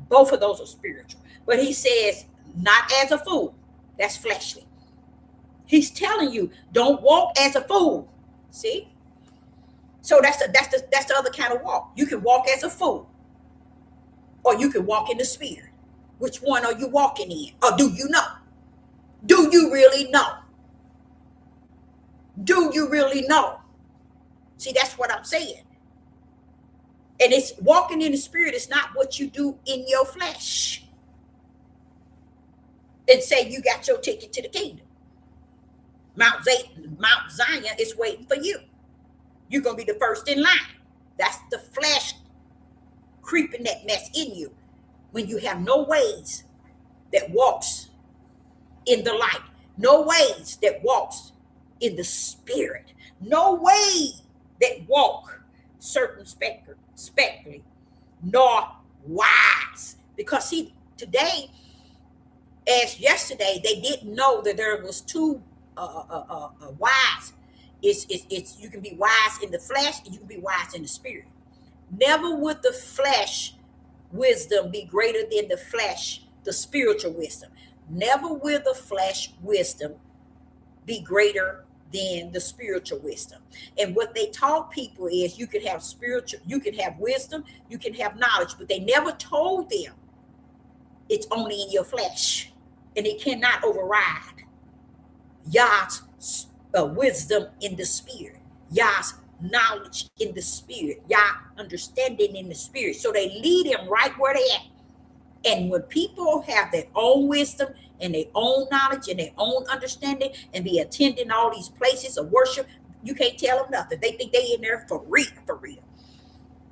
Speaker 1: Both of those are spiritual. But he says, not as a fool. That's fleshly. He's telling you, don't walk as a fool. See? So that's the other kind of walk. You can walk as a fool, or you can walk in the spirit. Which one are you walking in? Or do you know? Do you really know? Do you really know? See, that's what I'm saying. And it's walking in the spirit is not what you do in your flesh. And say you got your ticket to the kingdom. Mount Zion is waiting for you. You're going to be the first in line. That's the flesh creeping that mess in you. When you have no ways that walks in the light. No ways that walks in the spirit. No way that walk circumspectly, nor wise. Because see, today, as yesterday, they didn't know that there was two wise. It's you can be wise in the flesh and you can be wise in the spirit. Never would the flesh wisdom be greater than the flesh, the spiritual wisdom. Never will the flesh wisdom be greater than the spiritual wisdom. And what they taught people is you can have spiritual, you can have wisdom, you can have knowledge, but they never told them it's only in your flesh, and it cannot override Yah's wisdom in the spirit, Yah's knowledge in the spirit, Yah understanding in the spirit. So they lead them right where they at. And when people have their own wisdom and their own knowledge and their own understanding and be attending all these places of worship, you can't tell them nothing. They think they in there for real, for real.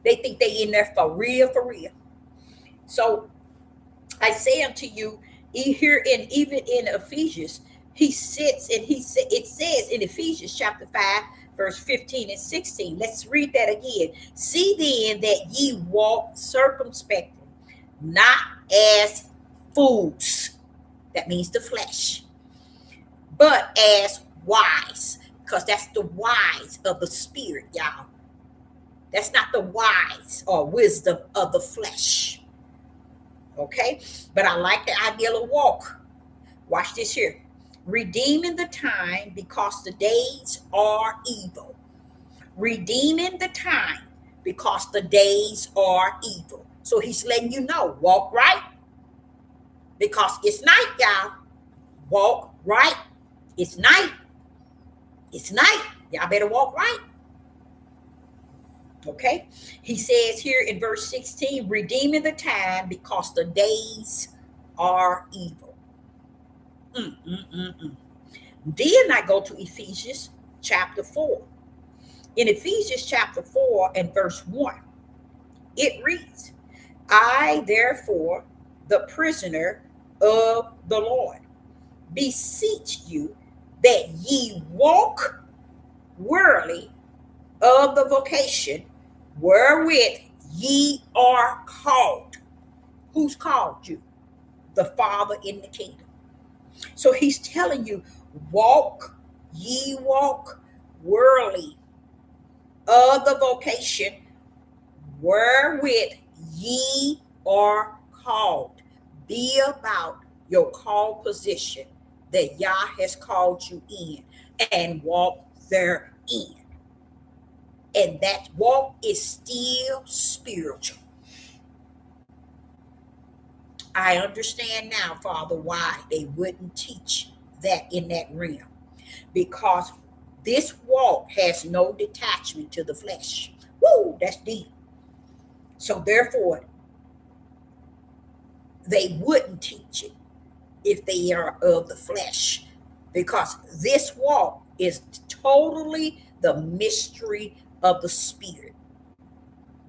Speaker 1: They think they in there for real, for real. So I say unto you, here in even in Ephesians, he sits and it says in Ephesians chapter 5, verse 15 and 16. Let's read that again. See then that ye walk circumspectly, not as fools. That means the flesh. But as wise. Because that's the wise of the spirit, y'all. That's not the wise or wisdom of the flesh. Okay? But I like the ideal of walk. Watch this here. Redeeming the time because the days are evil. Redeeming the time because the days are evil. So he's letting you know, walk right. Because it's night, y'all. Walk right. It's night. It's night. Y'all better walk right. Okay? He says here in verse 16, redeeming the time because the days are evil. Then I go to Ephesians chapter 4. In Ephesians chapter 4 and verse 1, it reads, I, therefore, the prisoner of the Lord, beseech you that ye walk worthy of the vocation wherewith ye are called. Who's called you? The Father in the kingdom. So he's telling you, ye walk worthy of the vocation wherewith ye are called. Be about your called position that Yah has called you in and walk therein. And that walk is still spiritual. I understand now, Father, why they wouldn't teach that in that realm. Because this walk has no detachment to the flesh. Woo, that's deep. So therefore, they wouldn't teach it if they are of the flesh. Because this walk is totally the mystery of the Spirit,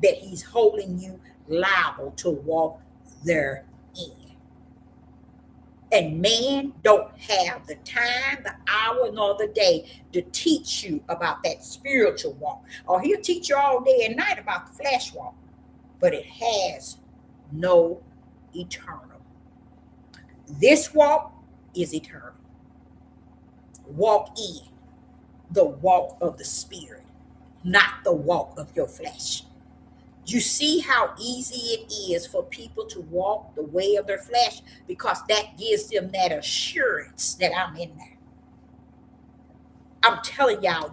Speaker 1: that he's holding you liable to walk therein. And man don't have the time, the hour, nor the day to teach you about that spiritual walk. Or he'll teach you all day and night about the flesh walk, but it has no eternal. This walk is eternal. Walk in the walk of the Spirit, not the walk of your flesh. You see how easy it is for people to walk the way of their flesh, because that gives them that assurance that I'm in there. I'm telling y'all,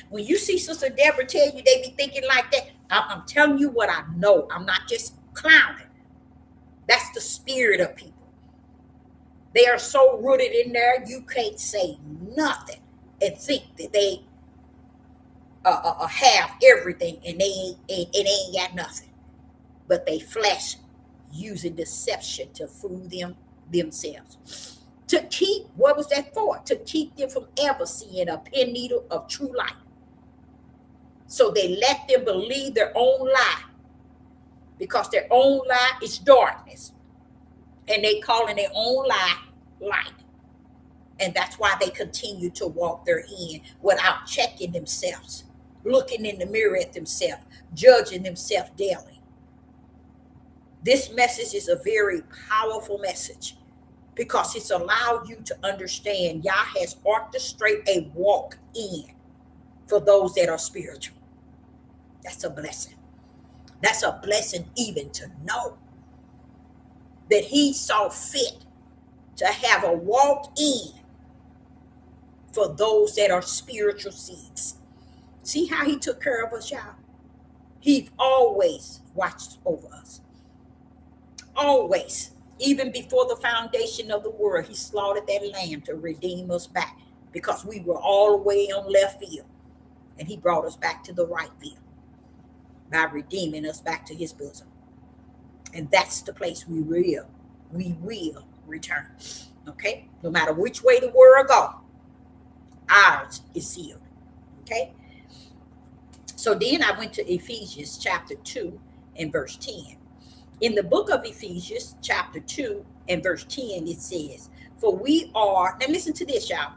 Speaker 1: when you see Sister Deborah tell you they be thinking like that, I'm telling you what I know. I'm not just clowning. That's the spirit of people. They are so rooted in there, you can't say nothing and think that they have everything, and they ain't got nothing. But they flesh using deception to fool themselves. To keep, what was that for? To keep them from ever seeing a pen needle of true light. So they let them believe their own lie, because their own lie is darkness, and they calling their own lie light. And that's why they continue to walk therein without checking themselves, looking in the mirror at themselves, judging themselves daily. This message is a very powerful message, because it's allowed you to understand Yah has orchestrated a walk in for those that are spiritual. That's a blessing. That's a blessing even to know that he saw fit to have a walk in for those that are spiritual seeds. See how he took care of us, y'all? He always watched over us. Always. Even before the foundation of the world, he slaughtered that lamb to redeem us back, because we were all the way on left field. And he brought us back to the right field by redeeming us back to his bosom. And that's the place we will return. Okay? No matter which way the world go, ours is sealed. Okay? So then I went to Ephesians chapter 2 and verse 10. In the book of Ephesians chapter 2 and verse 10, it says, for we are, now listen to this, y'all.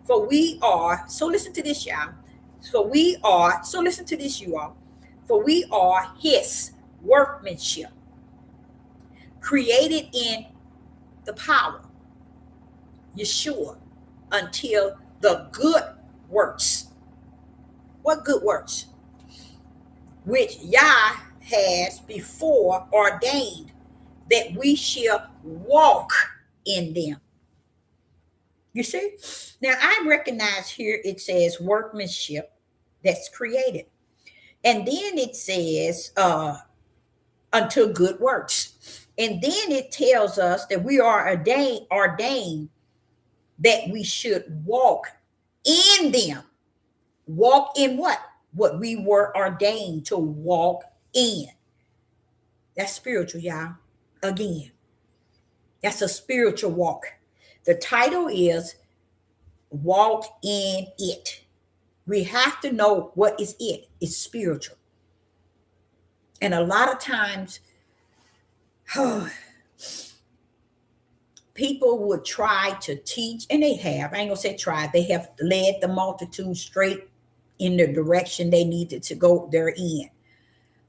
Speaker 1: So listen to this, y'all. So listen to this, you all. For we are his workmanship, created in the power, Yeshua, until the good works. What good works? Which Yah has before ordained that we shall walk in them. You see? Now I recognize here it says workmanship that's created. And then it says until good works. And then it tells us that we are ordained that we should walk in them. Walk in what? What we were ordained to walk in. That's spiritual, y'all. Again, that's a spiritual walk. The title is walk in it. We have to know what is it. It's spiritual. And a lot of times, people would try to teach, and they have, I ain't gonna say try, they have led the multitude straight in the direction they needed to go therein.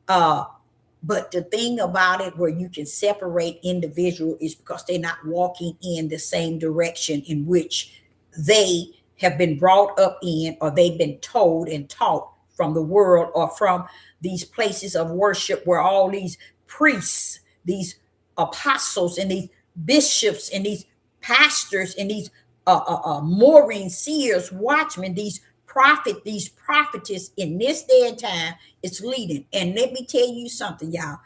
Speaker 1: But the thing about it where you can separate individual is because they're not walking in the same direction in which they have been brought up in, or they've been told and taught from the world, or from these places of worship where all these priests, these apostles, and these bishops, and these pastors, and these mooring seers, watchmen, these prophetess in this day and time is leading. And let me tell you something, y'all.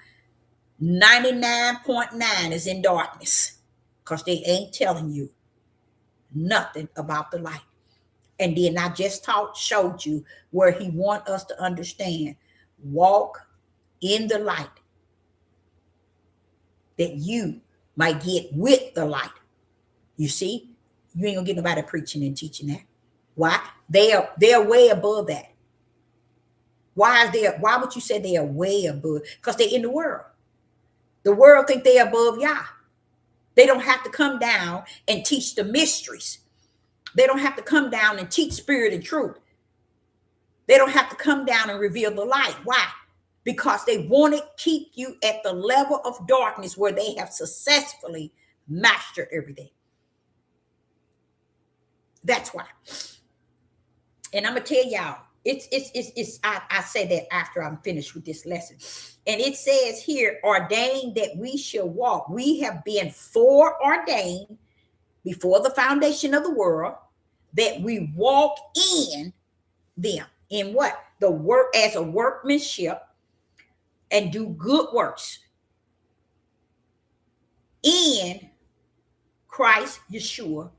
Speaker 1: 99.9 is in darkness because they ain't telling you nothing about the light. And then I just showed you where he want us to understand. Walk in the light that you might get with the light. You see, you ain't gonna get nobody preaching and teaching that. Why? They're way above that. Why would you say they are way above? Because they're in the world. The world think they're above Yah. They don't have to come down and teach the mysteries. They don't have to come down and teach spirit and truth. They don't have to come down and reveal the light. Why? Because they want to keep you at the level of darkness where they have successfully mastered everything. That's why. And I'm gonna tell y'all, I say that after I'm finished with this lesson. And it says here, ordained that we shall walk. We have been foreordained before the foundation of the world, that we walk in them. In what? The work, as a workmanship, and do good works in Christ Yeshua,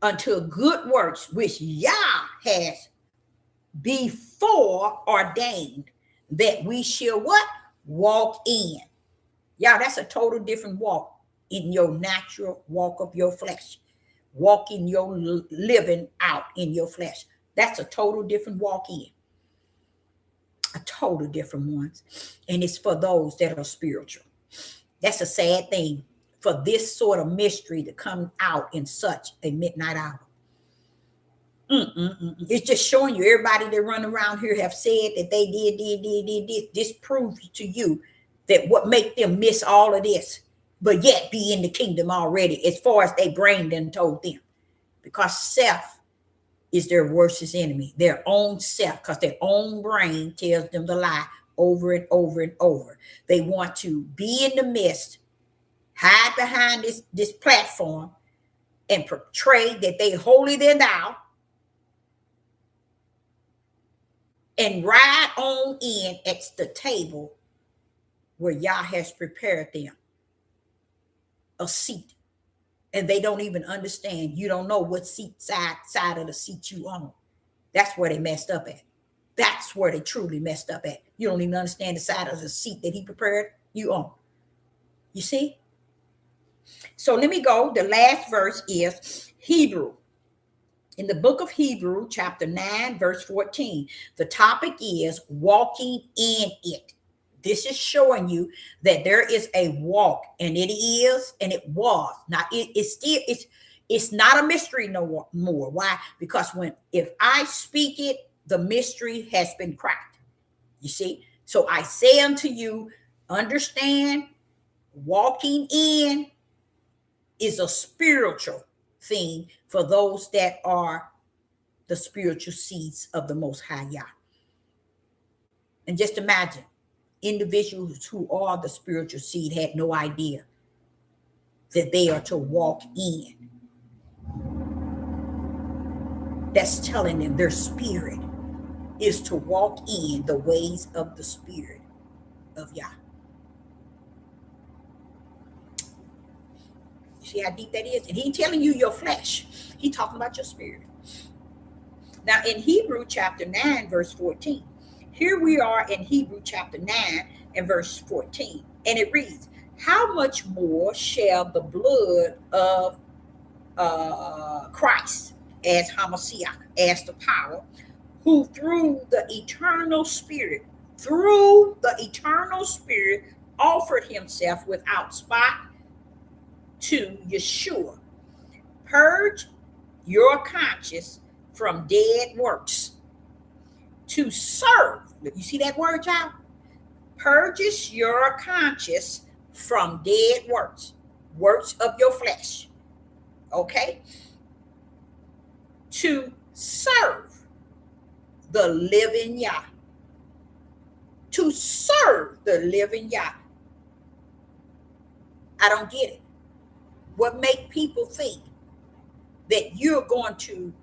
Speaker 1: unto good works which Yah has before ordained that we shall what? Walk in. Y'all, that's a total different walk in your natural walk of your flesh. Walk in your living out in your flesh. That's a total different walk in. A total different one. And it's for those that are spiritual. That's a sad thing for this sort of mystery to come out in such a midnight hour. It's just showing you everybody that run around here have said that they did. This proves to you that what make them miss all of this, but yet be in the kingdom already, as far as they brain done told them. Because self is their worstest enemy, their own self, because their own brain tells them the lie over and over and over. They want to be in the midst, hide behind this platform, and portray that they holier than thou, and ride on in at the table where Yah has prepared them a seat. And they don't even understand. You don't know what side of the seat you on. That's where they messed up at. That's where they truly messed up at. You don't even understand the side of the seat that he prepared you on. You see? So let me go. The last verse is Hebrew. In the book of Hebrew, chapter 9, verse 14, the topic is walking in it. This is showing you that there is a walk, and it is, and it was. Now, it's not a mystery no more. Why? Because if I speak it, the mystery has been cracked. You see? So I say unto you, understand, walking in is a spiritual thing for those that are the spiritual seeds of the Most High Yah. And just imagine, individuals who are the spiritual seed had no idea that they are to walk in. That's telling them their spirit is to walk in the ways of the spirit of Yah. See how deep that is? And he ain't telling you your flesh. He talking about your spirit. Now in Hebrew chapter 9, verse 14. Here we are in Hebrew chapter 9 and verse 14. And it reads, how much more shall the blood of Christ as Hamashiach, as the power, who through the eternal spirit, offered himself without spot to Yeshua. Purge your conscience from dead works to serve. You see that word, child? Purges your conscience from dead works, works of your flesh. Okay? To serve the living Yah. To serve the living Yah. I don't get it. What make people think that you're going to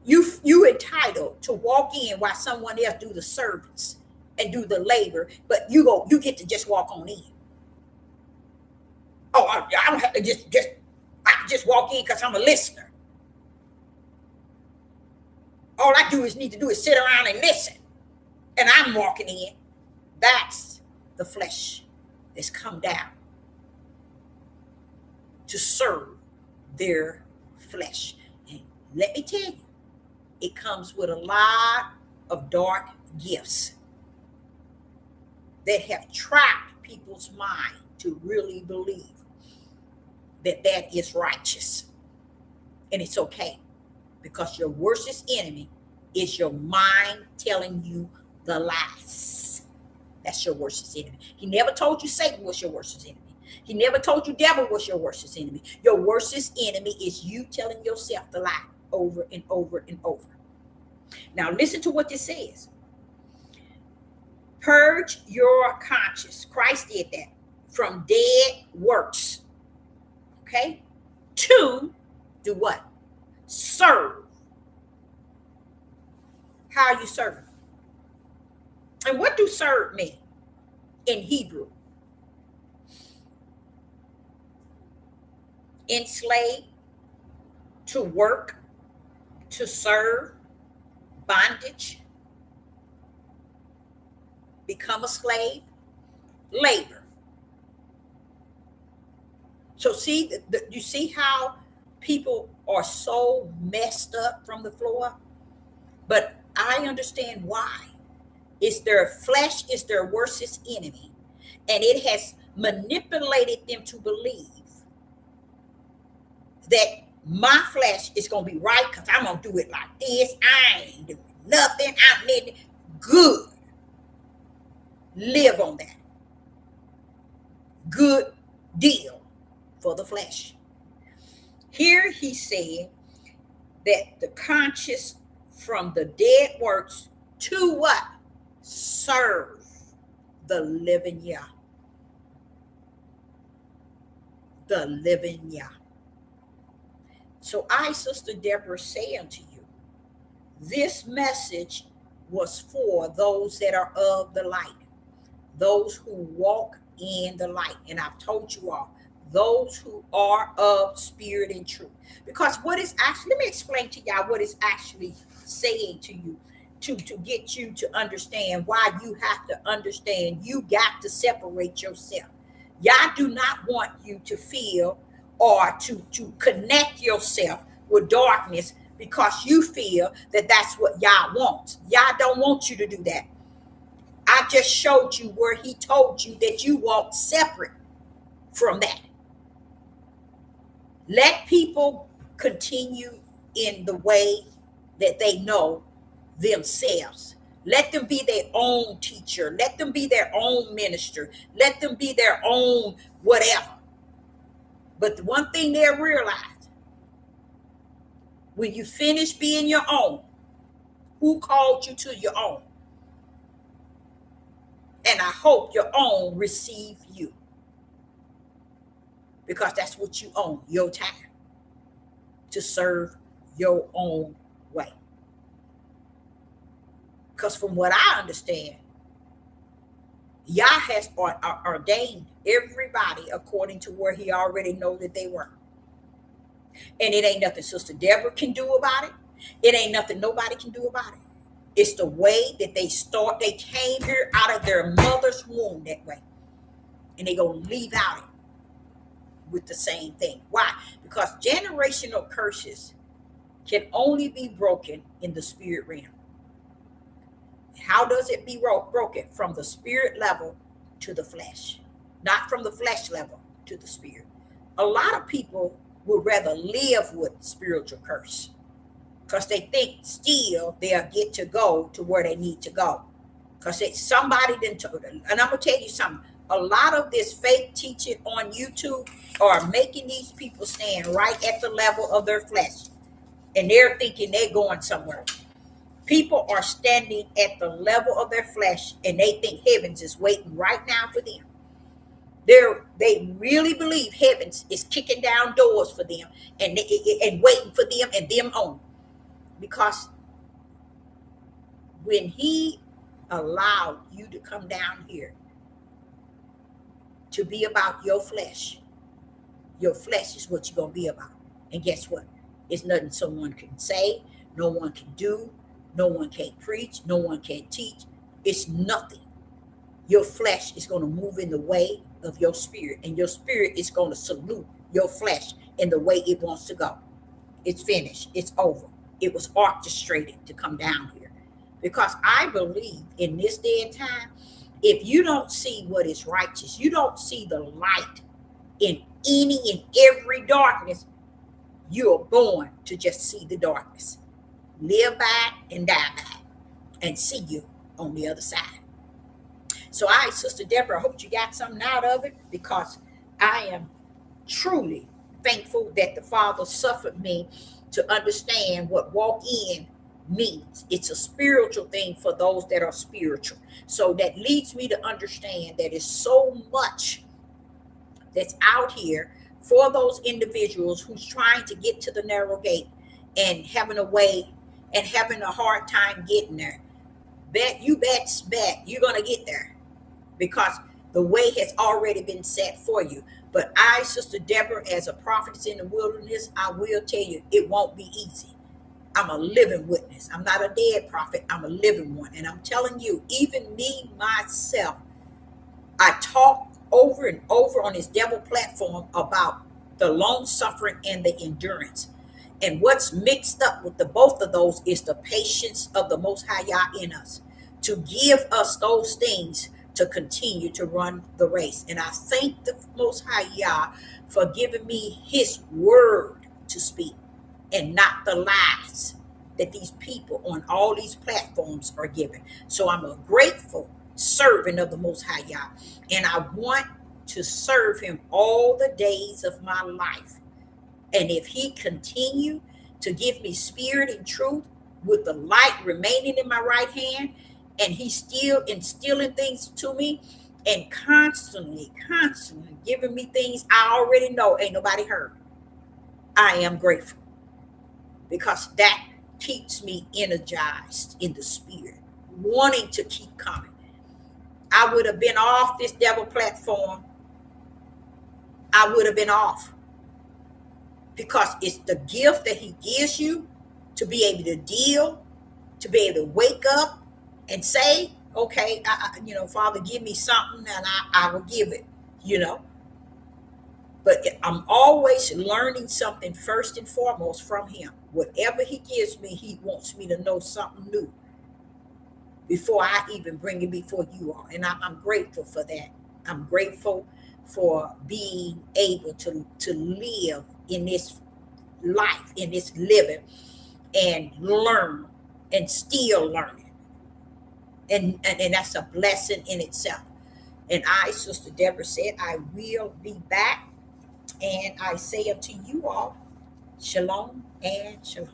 Speaker 1: you entitled to walk in while someone else do the service and do the labor, but you get to just walk on in. Oh, I don't have to I can just walk in because I'm a listener. All I need to do is sit around and listen, and I'm walking in. That's the flesh that's come down to serve their flesh. And let me tell you, it comes with a lot of dark gifts that have trapped people's mind to really believe that that is righteous. And it's okay, because your worstest enemy is your mind telling you the lies. That's your worstest enemy. He never told you Satan was your worstest enemy. He never told you devil was your worstest enemy. Your worstest enemy is you telling yourself the lie over and over and over. Now listen to what this says. Purge your conscience. Christ did that. From dead works. Okay? To do what? Serve. How are you serving? And what do serve mean in Hebrew? Enslave, to work, to serve, bondage, become a slave, labor. So see, you see how people are so messed up from the floor? But I understand why. It's their flesh is their worstest enemy. And it has manipulated them to believe that my flesh is going to be right because I'm going to do it like this. I ain't doing nothing. I'm living good. Live on that. Good deal for the flesh. Here he said that the conscience from the dead works to what? Serve the living Yah. The living Yah. So I, Sister Deborah, say unto you, this message was for those that are of the light, those who walk in the light. And I've told you all, those who are of spirit and truth. Because what is actually, let me explain to y'all what is actually saying to you, to get you to understand why you have to understand you got to separate yourself. Y'all do not want you to feel or to connect yourself with darkness because you feel that that's what Yah wants. Yah don't want you to do that. I just showed you where he told you that you walk separate from that. Let people continue in the way that they know themselves. Let them be their own teacher. Let them be their own minister. Let them be their own whatever. But the one thing they'll realize, when you finish being your own, who called you to your own? And I hope your own receive you. Because that's what you own, your time. To serve your own way. Because from what I understand, Yah has ordained everybody according to where he already know that they were. And it ain't nothing Sister Deborah can do about it. It ain't nothing nobody can do about it. It's the way that they came here out of their mother's womb that way. And they gonna leave out it with the same thing. Why? Because generational curses can only be broken in the spirit realm. How does it be broken? From the spirit level to the flesh, not from the flesh level to the spirit. A lot of people would rather live with spiritual curse because they think still they'll get to go to where they need to go. Because somebody didn't told them. And I'm going to tell you something. A lot of this fake teaching on YouTube are making these people stand right at the level of their flesh. And they're thinking they're going somewhere. People are standing at the level of their flesh and they think heavens is waiting right now for them. They really believe heavens is kicking down doors for them and waiting for them and them only. Because when he allowed you to come down here to be about your flesh is what you're going to be about. And guess what? It's nothing someone can say, no one can do, no one can preach, no one can teach. It's nothing. Your flesh is going to move in the way of your spirit, and your spirit is going to salute your flesh in the way it wants to go. It's finished. It's over. It was orchestrated to come down here. Because I believe in this day and time, if you don't see what is righteous, you don't see the light in any and every darkness, you are born to just see the darkness. Live by and die by and see you on the other side. So Sister Deborah, I hope you got something out of it, because I am truly thankful that the Father suffered me to understand what walk in means. It's a spiritual thing for those that are spiritual. So that leads me to understand that it's so much that's out here for those individuals who's trying to get to the narrow gate and having a hard time getting there. Bet you're going to get there, because the way has already been set for you. But I, Sister Deborah, as a prophetess in the wilderness, I will tell you, it won't be easy. I'm a living witness. I'm not a dead prophet. I'm a living one. And I'm telling you, even me, myself, I talk over and over on this devil platform about the long suffering and the endurance. And what's mixed up with the both of those is the patience of the Most High Yah in us, to give us those things to continue to run the race. And I thank the Most High Yah for giving me his word to speak, and not the lies that these people on all these platforms are giving. So I'm a grateful servant of the Most High Yah, and I want to serve him all the days of my life. And if he continue to give me spirit and truth with the light remaining in my right hand, and he's still instilling things to me and constantly giving me things I already know ain't nobody heard, I am grateful, because that keeps me energized in the spirit, wanting to keep coming. I would have been off this devil platform. I would have been off, because it's the gift that he gives you to be able to deal, to be able to wake up and say, okay, Father, give me something, and I will give it, But I'm always learning something first and foremost from him. Whatever he gives me, he wants me to know something new before I even bring it before you all. And I'm grateful for that. I'm grateful for being able to live in this life, in this living, and learn and still learning. And that's a blessing in itself. And I, Sister Deborah, said, I will be back. And I say unto you all, shalom and shalom.